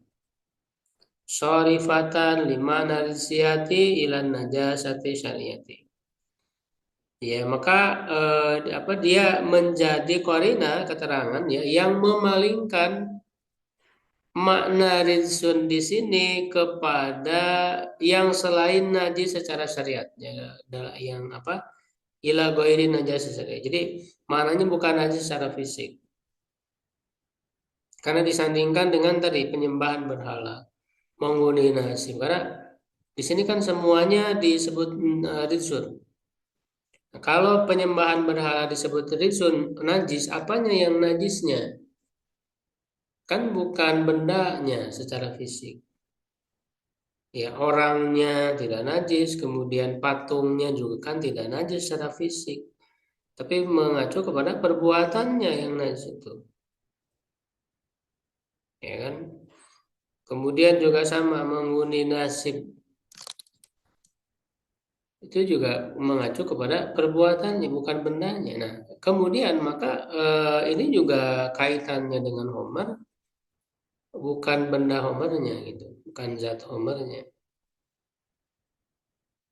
sorifatan limana riziyati ilan najasati syariati. Ya, maka dia menjadi korina keterangan ya yang memalingkan makna rizun di sini kepada yang selain najis secara syariat ya, yang apa ila ghairi najis secara. Jadi maknanya bukan najis secara fisik. Karena disandingkan dengan tadi penyembahan berhala, menghuni nasib. Karena di sini kan semuanya disebut rizun. Nah, kalau penyembahan berhala disebut rizun najis, apanya yang najisnya? Kan bukan bendanya secara fisik. Ya, orangnya tidak najis, kemudian patungnya juga kan tidak najis secara fisik. Tapi mengacu kepada perbuatannya yang najis itu. Ya kan? Kemudian juga sama menghuni nasib. Itu juga mengacu kepada perbuatannya bukan bendanya. Nah, kemudian maka ini juga kaitannya dengan Homer bukan benda Homernya gitu, bukan zat Homernya.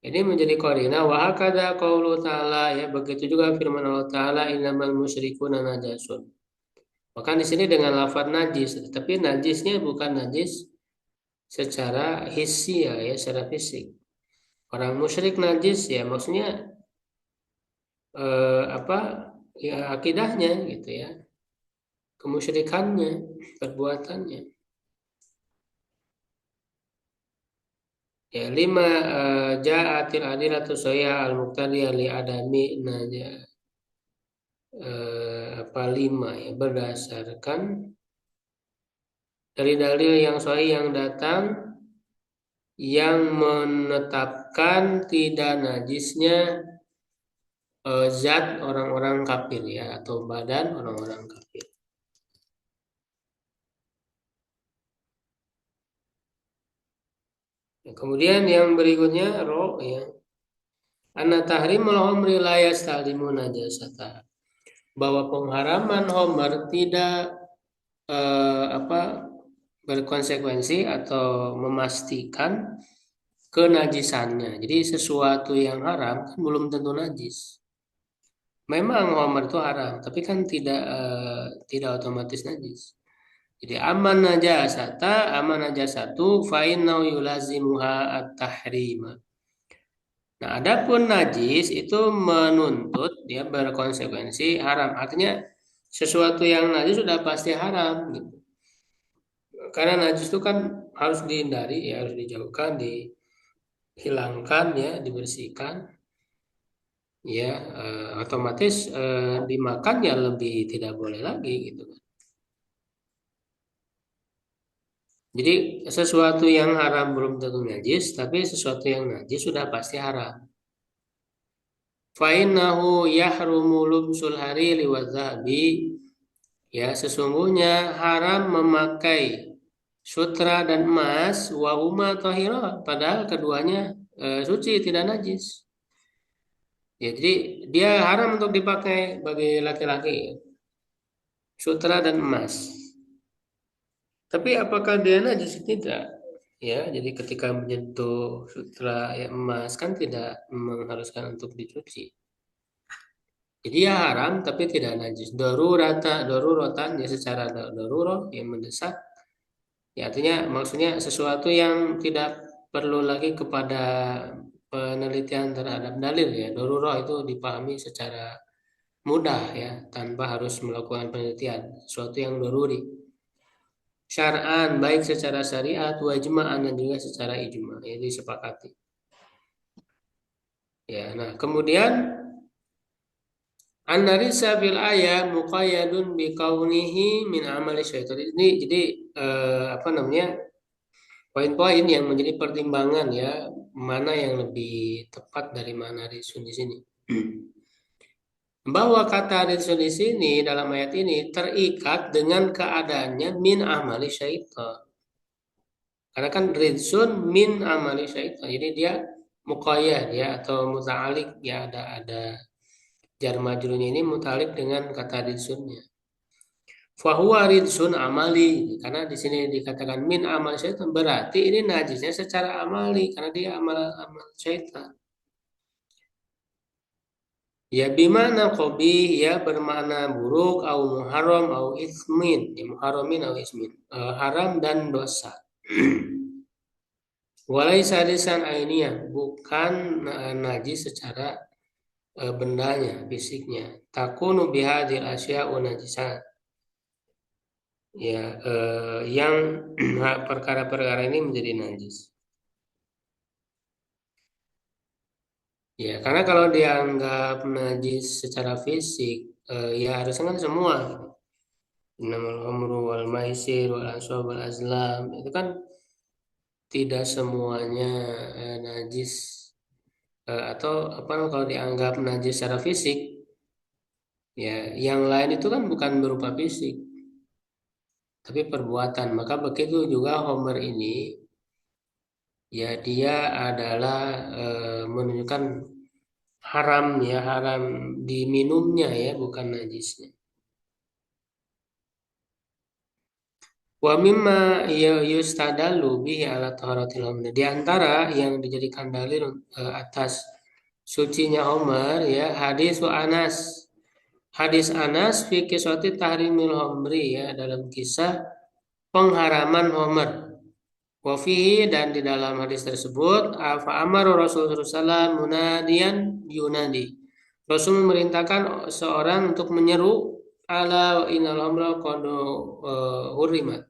Ini menjadi korina wa hakadha qaulu ta'ala ya begitu juga firman Allah Ta'ala innamal musyrikuna najasun. Bahkan di sini dengan lafaz najis, tetapi najisnya bukan najis secara hissi ya secara fisik. Orang musyrik najis ya maksudnya apa ya akidahnya gitu ya, kemusyrikannya, perbuatannya. Ya lima ja'atil adilatu soya al muqtadiyah li adami naja apa lima ya berdasarkan dari dalil yang sahih yang datang yang menetapkan tidak najisnya zat orang-orang kafir ya atau badan orang-orang kafir. Ya, kemudian yang berikutnya roh ya anna tahrimul homri la yastalimu najasata, bahwa pengharaman homer tidak apa berkonsekuensi atau memastikan kenajisannya. Jadi sesuatu yang haram kan belum tentu najis. Memang homer itu haram, tapi kan tidak otomatis najis. Jadi aman najasatu fa innahu yulazimuha at-tahrima. Nah, adapun najis itu menuntut dia berkonsekuensi haram. Artinya sesuatu yang najis sudah pasti haram gitu. Karena najis itu kan harus dihindari ya, harus dijauhkan, dihilangkan ya, dibersihkan. Ya, otomatis dimakan ya lebih tidak boleh lagi gitu. Jadi sesuatu yang haram belum tentu najis, tapi sesuatu yang najis sudah pasti haram. Fa'innahu yahrumu lumsul hariri wa zahabi. Ya, sesungguhnya haram memakai sutra dan emas wa huma tahira, padahal keduanya suci tidak najis. Ya, jadi dia haram untuk dipakai bagi laki-laki, sutra dan emas. Tapi apakah dia najis? Tidak. Ya, jadi ketika menyentuh sutra ya emas kan tidak mengharuskan untuk dicuci. Jadi ya haram tapi tidak najis. Daruratan ya secara darurat yang mendesak. Ya artinya maksudnya sesuatu yang tidak perlu lagi kepada penelitian terhadap dalil ya. Darurat itu dipahami secara mudah ya tanpa harus melakukan penelitian. Sesuatu yang daruri. Syar'an baik secara syariat wa ijma'an dan juga secara ijma, yaitu disepakati. Ya, nah kemudian an-narisa fil ayat muqayyadun bi kaunihi min amali syaitan. Ini jadi apa namanya? Poin-poin yang menjadi pertimbangan ya, mana yang lebih tepat dari mana risun di sini. Bahwa kata risun di sini dalam ayat ini terikat dengan keadaannya min amali syaitan. Karena kan ridsun min amali syaitan. Jadi dia muqayyad ya atau muta'alik ya ada jar majrurnya ini muta'alik dengan kata ridsunnya. Fahuwa ridsun amali karena di sini dikatakan min amal syaitan berarti ini najisnya secara amali karena dia amal syaitan. Ya bimana qabih ya bermakna buruk au muharram au ismin ya muharramin au ismin haram dan dosa. Walai sadisan ainiyah bukan najis secara bendanya, fisiknya. Takunu bihadil asya'u najisat. Ya, yang perkara-perkara ini menjadi najis. Ya, karena kalau dianggap najis secara fisik, ya harusnya kan semua. Innamal khamru wal maisir wal ansab wal azlam itu kan tidak semuanya najis. Atau apa kalau dianggap najis secara fisik ya yang lain itu kan bukan berupa fisik tapi perbuatan, maka begitu juga Homer ini ya dia adalah menunjukkan haram ya haram diminumnya ya bukan najisnya. Wa mimma yustadalu bihi ala taharatil Homer, di antara yang dijadikan dalil atas sucinya Homer ya Hadis Anas fi kiswati tahrimil homri ya dalam kisah pengharaman homer. Wafihi, dan di dalam hadis tersebut fa amara Rasulullah SAW munadian yunadi. Rasul memerintahkan seorang untuk menyeru ala innal hamra qad hurimat.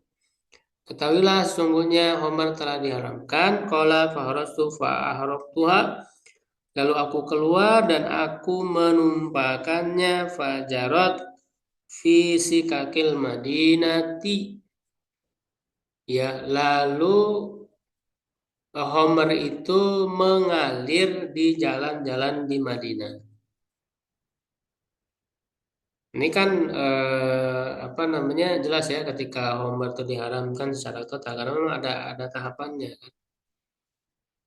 Ketahuilah sesungguhnya homer telah diharamkan. Qala faharastu fa'aharaqtuha. Lalu aku keluar dan aku menumpahkannya fajarat fi sikakil madinati. Ya, lalu Homer itu mengalir di jalan-jalan di Madinah. Ini kan apa namanya, jelas ya ketika Homer itu diharamkan secara total karena memang ada tahapannya,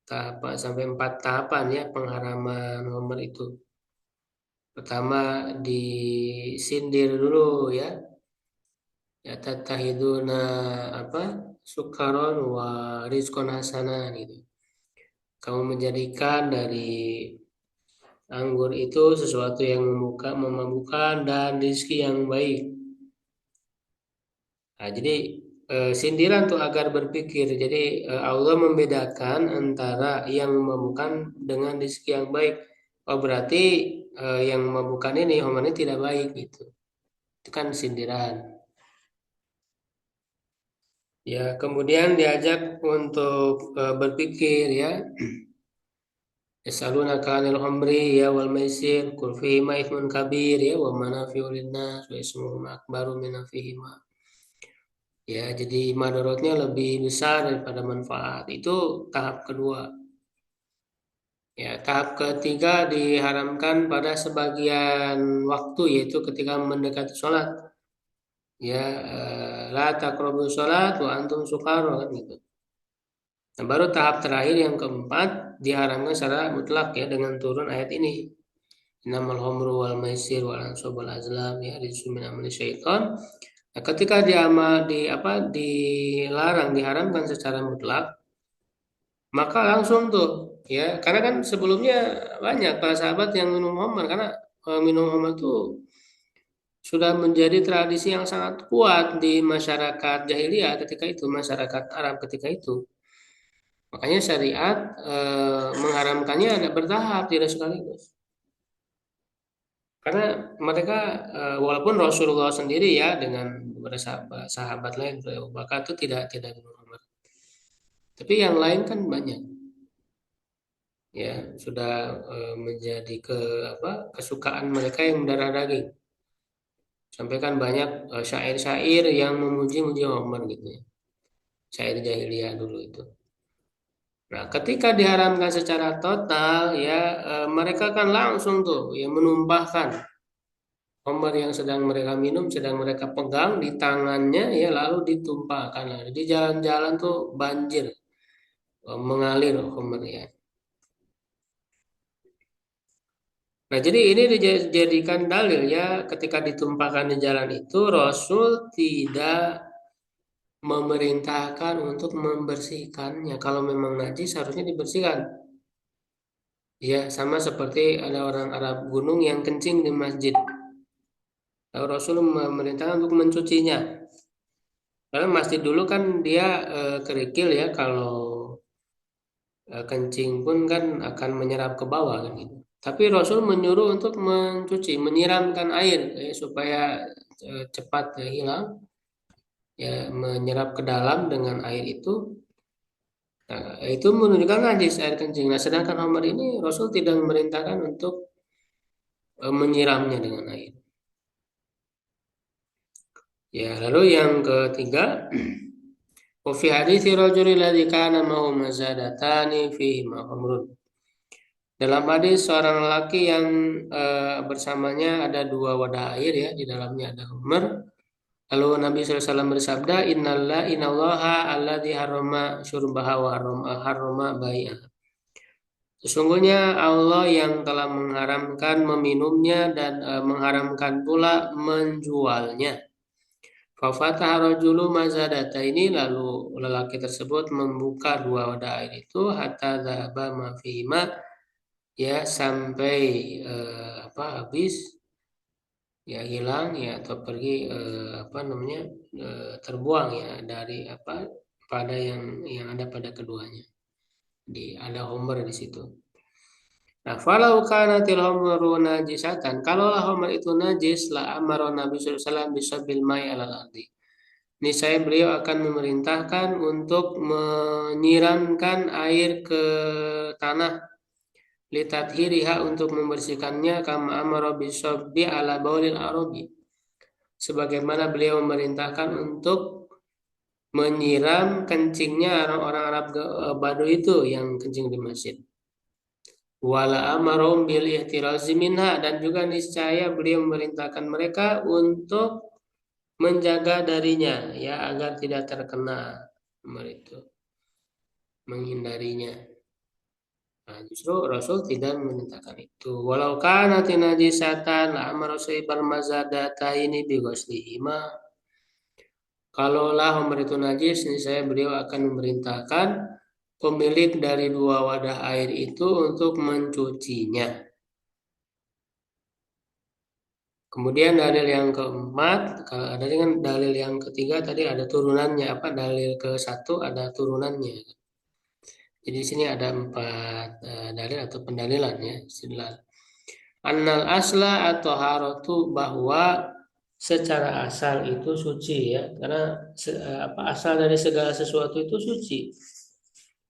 tahapan sampai 4 tahapan ya pengharaman Homer itu. Pertama disindir dulu ya, ya tatahiduna apa sukaron wa rizqon hasanan gitu. Kamu menjadikan dari anggur itu sesuatu yang memabukkan dan rezeki yang baik. Nah, jadi sindiran tuh agar berpikir. Jadi Allah membedakan antara yang memabukkan dengan rezeki yang baik. Oh berarti yang memabukkan ini ini tidak baik gitu. Itu kan sindiran. Ya, kemudian diajak untuk berpikir ya. Yasalunaka 'anil khamri ya wal maisir qul fihima itsmun kabir ya wa manafi'u linnas wa ismuhuma akbaru min naf'ihima. Ya, jadi madorotnya lebih besar daripada manfaat. Itu tahap kedua. Ya, tahap ketiga diharamkan pada sebagian waktu yaitu ketika mendekati sholat. Ya, la taqrabu sholat wa antum sukara kan gitu. Nah, baru tahap terakhir yang keempat diharamkan secara mutlak ya dengan turun ayat ini. Innamal khamru wal maisir wal ansab wal azlam ya rijsun min amali syaitan. Nah, ketika dilarang diharamkan secara mutlak, maka langsung tuh ya karena kan sebelumnya banyak para sahabat yang minum khamr karena minum khamr itu sudah menjadi tradisi yang sangat kuat di masyarakat jahiliyah ketika itu, masyarakat Arab ketika itu. Makanya syariat mengharamkannya ada bertahap tidak sekaligus. Karena mereka walaupun Rasulullah sendiri ya dengan beberapa sahabat lain maka itu tidak minum khamr. Tapi yang lain kan banyak ya sudah menjadi kesukaan mereka yang mendarah daging. Sampai kan banyak syair-syair yang memuji-muji Umar gitu ya. Syair jahiliyah dulu itu. Nah, ketika diharamkan secara total ya mereka kan langsung tuh ya menumpahkan Umar yang sedang mereka minum, sedang mereka pegang di tangannya ya lalu ditumpahkan. Nah, di jalan-jalan tuh banjir mengalir Umar ya. Nah, jadi ini dijadikan dalil ya ketika ditumpahkan di jalan itu Rasul tidak memerintahkan untuk membersihkannya. Kalau memang najis harusnya dibersihkan. Ya, sama seperti ada orang Arab gunung yang kencing di masjid. Lalu Rasul memerintahkan untuk mencucinya. Karena masjid dulu kan dia kerikil ya, kalau kencing pun kan akan menyerap ke bawah kan gitu. Tapi Rasul menyuruh untuk mencuci, menyiramkan air supaya cepat hilang, ya menyerap ke dalam dengan air itu. Nah, itu menunjukkan najis air kencing. Nah, sedangkan Umar ini Rasul tidak memerintahkan untuk menyiramnya dengan air. Ya, lalu yang ketiga, wa fi hadithi rajulil ladzi kana mahu mazadatani fihi khamrun. Dalam hadis seorang lelaki yang bersamanya ada 2 wadah air ya, di dalamnya ada khamr. Lalu Nabi SAW bersabda, innallaha alladzi harrama syurbaha wa harrama bai'ah. Sesungguhnya Allah yang telah mengharamkan meminumnya dan mengharamkan pula menjualnya. Fafataha rajulu mazadata ini lalu lelaki tersebut membuka 2 wadah air itu hatta dzahaba ma fihima ya sampai habis ya hilang ya atau pergi terbuang ya dari pada yang ada pada keduanya. Ada homer di situ. Nah, falau kanatil homeru najisatan, kalaulah homer itu najis, la amaro Nabi sallallahu alaihi wasallam bisabil mai alal ardi. Niscaya beliau akan memerintahkan untuk menyiramkan air ke tanah, litathiriha, untuk membersihkannya, kama amara bisabbi ala baulil arabi, sebagaimana beliau memerintahkan untuk menyiram kencingnya orang-orang Arab Badu itu yang kencing di masjid. Wala amarum bil ihtirazi minha, dan juga niscaya beliau memerintahkan mereka untuk menjaga darinya, ya, agar tidak terkena itu, menghindarinya. Nah, justru Rasul tidak memerintahkan itu. Walau kana najisatan la amara saibal mazadata ini bi ghuslihima. Kalaulah homer itu najis, saya beliau akan memerintahkan pemilik dari dua wadah air itu untuk mencucinya. Kemudian dalil yang keempat, kalau ada dengan dalil yang ketiga tadi ada turunannya, apa, dalil ke satu ada turunannya. Jadi di sini ada empat dalil atau pendalilan, ya, istidlal. Annal asla atau harotu, bahwa secara asal itu suci, ya, karena asal dari segala sesuatu itu suci.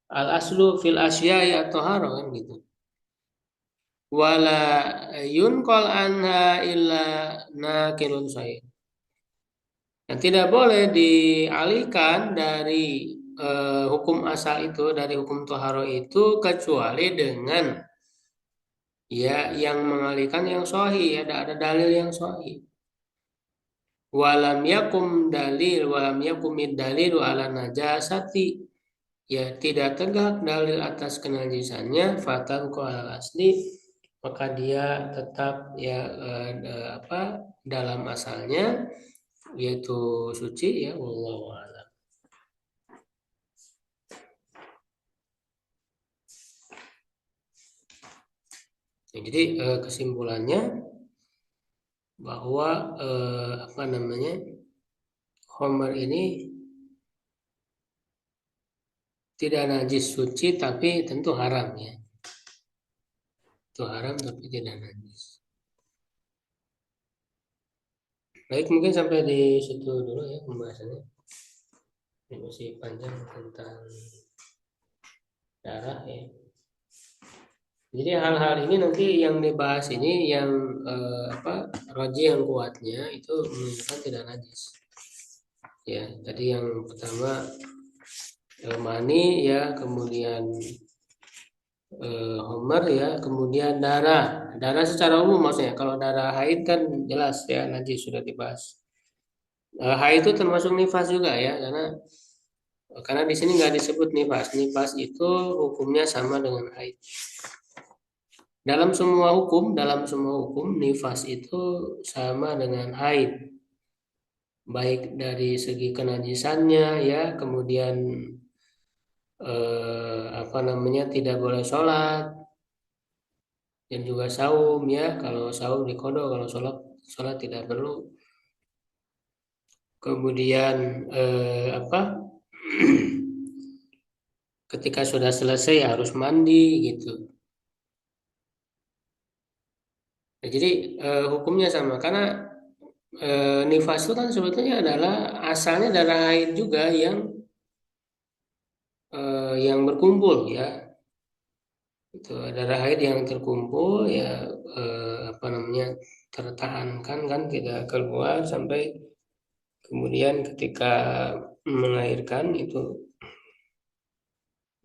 Al aslu fil asyai atau haro, kan gitu. Wala yunqal anha illa nakilun sayyid. Dan tidak boleh dialihkan dari hukum asal itu, dari hukum toharo itu, kecuali dengan, ya, yang mengalihkan yang sahih, ada dalil yang sahih. Walam yakumid dalil ala najasati, ya, tidak tegak dalil atas kenajisannya, fatan ko al asli, maka dia tetap, ya, dalam asalnya, yaitu suci, ya, wallahu a'lam. Ya, jadi kesimpulannya bahwa homer ini tidak najis, suci, tapi tentu haram, ya. Itu haram tapi tidak najis. Baik, mungkin sampai di situ dulu, ya, pembahasannya. Ini masih panjang tentang darah, ya. Jadi hal-hal ini nanti yang dibahas ini yang roji yang kuatnya itu menunjukkan tidak najis. Ya, tadi yang pertama mani, ya, kemudian homer, ya, kemudian darah secara umum, maksudnya kalau darah haid kan jelas, ya, najis, sudah dibahas. Haid itu termasuk nifas juga, ya, karena di sini nggak disebut nifas. Nifas itu hukumnya sama dengan haid. Dalam semua hukum nifas itu sama dengan haid, baik dari segi kenajisannya, ya, kemudian tidak boleh sholat, dan juga saum, ya, kalau saum diqodho, kalau sholat tidak perlu. Kemudian ketika sudah selesai harus mandi, gitu. Nah, jadi hukumnya sama, karena nifas itu kan sebetulnya adalah asalnya darah haid juga yang berkumpul, ya. Itu darah haid yang terkumpul, ya, tertahankan, kan, tidak keluar sampai kemudian ketika melahirkan itu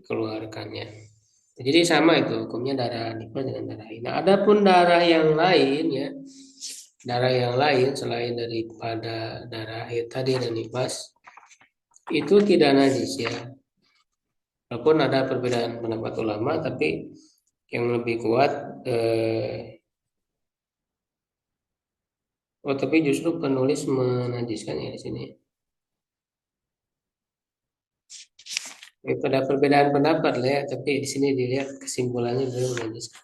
keluarkannya. Jadi sama itu hukumnya darah nifas dengan darah haid. Nah, adapun darah yang lain, ya, darah yang lain selain daripada darah haid tadi dan nifas itu tidak najis, ya. Walaupun ada perbedaan pendapat ulama, tapi yang lebih kuat tapi justru penulis menajiskannya di sini. Pada perbedaan pendapat lah, ya, tapi di sini dilihat kesimpulannya beliau menajiskan.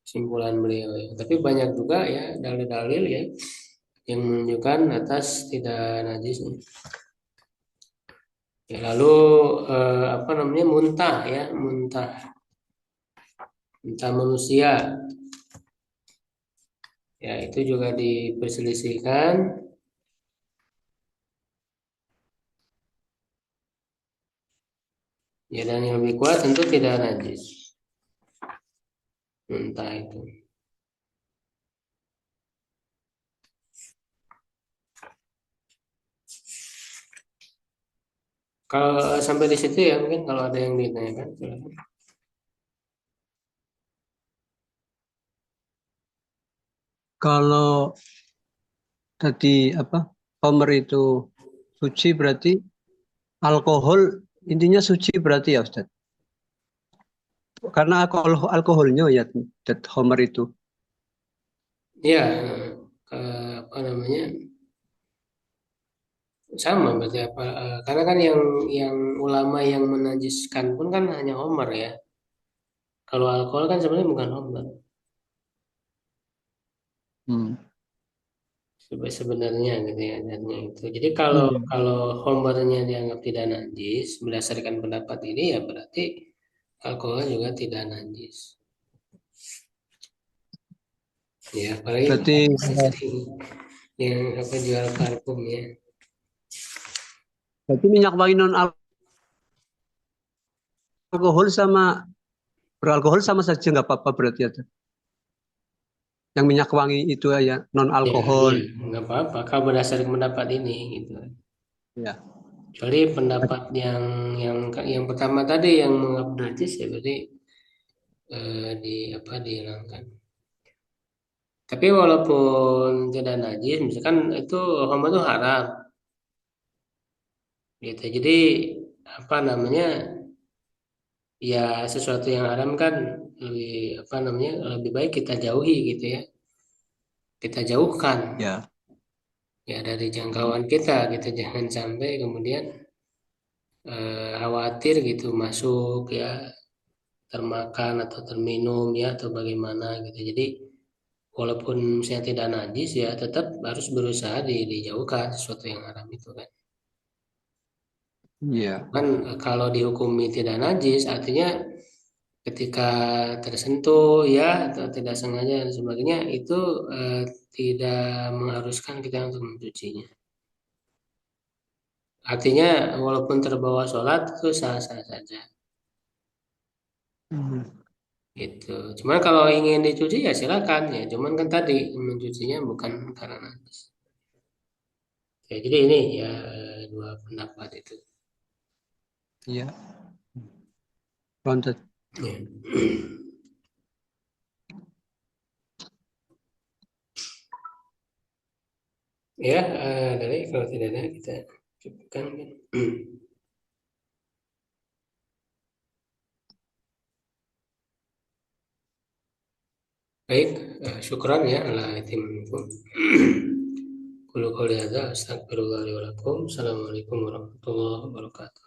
Kesimpulan beliau, ya. Tapi banyak juga, ya, dalil-dalil, ya, yang menunjukkan atas tidak najisnya. Ya, lalu apa namanya muntah ya, muntah, muntah manusia, ya itu juga diperselisihkan. Ya dan yang lebih kuat tentu tidak najis muntah itu. Kalau sampai di situ ya mungkin kalau ada yang ditanyakan, silakan. Kalau tadi apa Homer itu suci berarti alkohol intinya suci berarti ya Ustaz. Karena alkoholnya ya Ustaz, Homer itu. Ya, apa namanya sama berarti apa? Karena kan yang ulama yang menajiskan pun kan hanya Omar ya. Kalau alkohol kan sebenarnya bukan Omar. Hmm. Sebenarnya gitu ya zatnya itu. Jadi kalau Iya. kalau Homernya dianggap tidak najis berdasarkan pendapat ini ya berarti alkohol juga tidak najis. Ya, apalagi Berarti sering yang apa jual parfum ya. berarti minyak wangi non alkohol sama beralkohol sama saja nggak apa-apa berarti ya. Ustaz? Yang minyak wangi itu ya non Ya, alkohol. iya, nggak apa-apa. Kalau berdasarkan pendapat ini gitu. Ya. Kecuali pendapat yang pertama tadi yang menganggap najis ya berarti di apa dihilangkan. Tapi walaupun tidak najis, misalkan itu homo itu haram, gitu. Jadi apa namanya ya sesuatu yang haram kan lebih apa namanya lebih baik kita jauhi gitu ya, kita jauhkan Ya. ya dari jangkauan kita jangan sampai kemudian khawatir gitu masuk ya termakan atau terminum ya atau bagaimana gitu. Jadi walaupun misalnya tidak najis ya tetap harus berusaha dijauhkan sesuatu yang haram itu kan. Iya. Kan kalau dihukumi tidak najis artinya ketika tersentuh ya atau tidak sengaja dan sebagainya itu eh, tidak mengharuskan kita untuk mencucinya. Artinya walaupun terbawa sholat itu sah-sah saja. Hmm. Gitu. Cuman kalau ingin dicuci ya silakan ya. Cuman kan tadi mencucinya bukan karena najis. Ya, jadi ini ya dua pendapat itu. Iya. Lanjut. Ya, ya dari kalau tidak ada kita cukupkan kan. Baik, syukran ya ala itimamikum. Qul qouli hadza astaghfirullah li wa lakum. Assalamualaikum warahmatullahi wabarakatuh.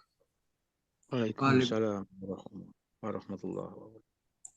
Waalaikumsalam warahmatullahi wabarakatuh.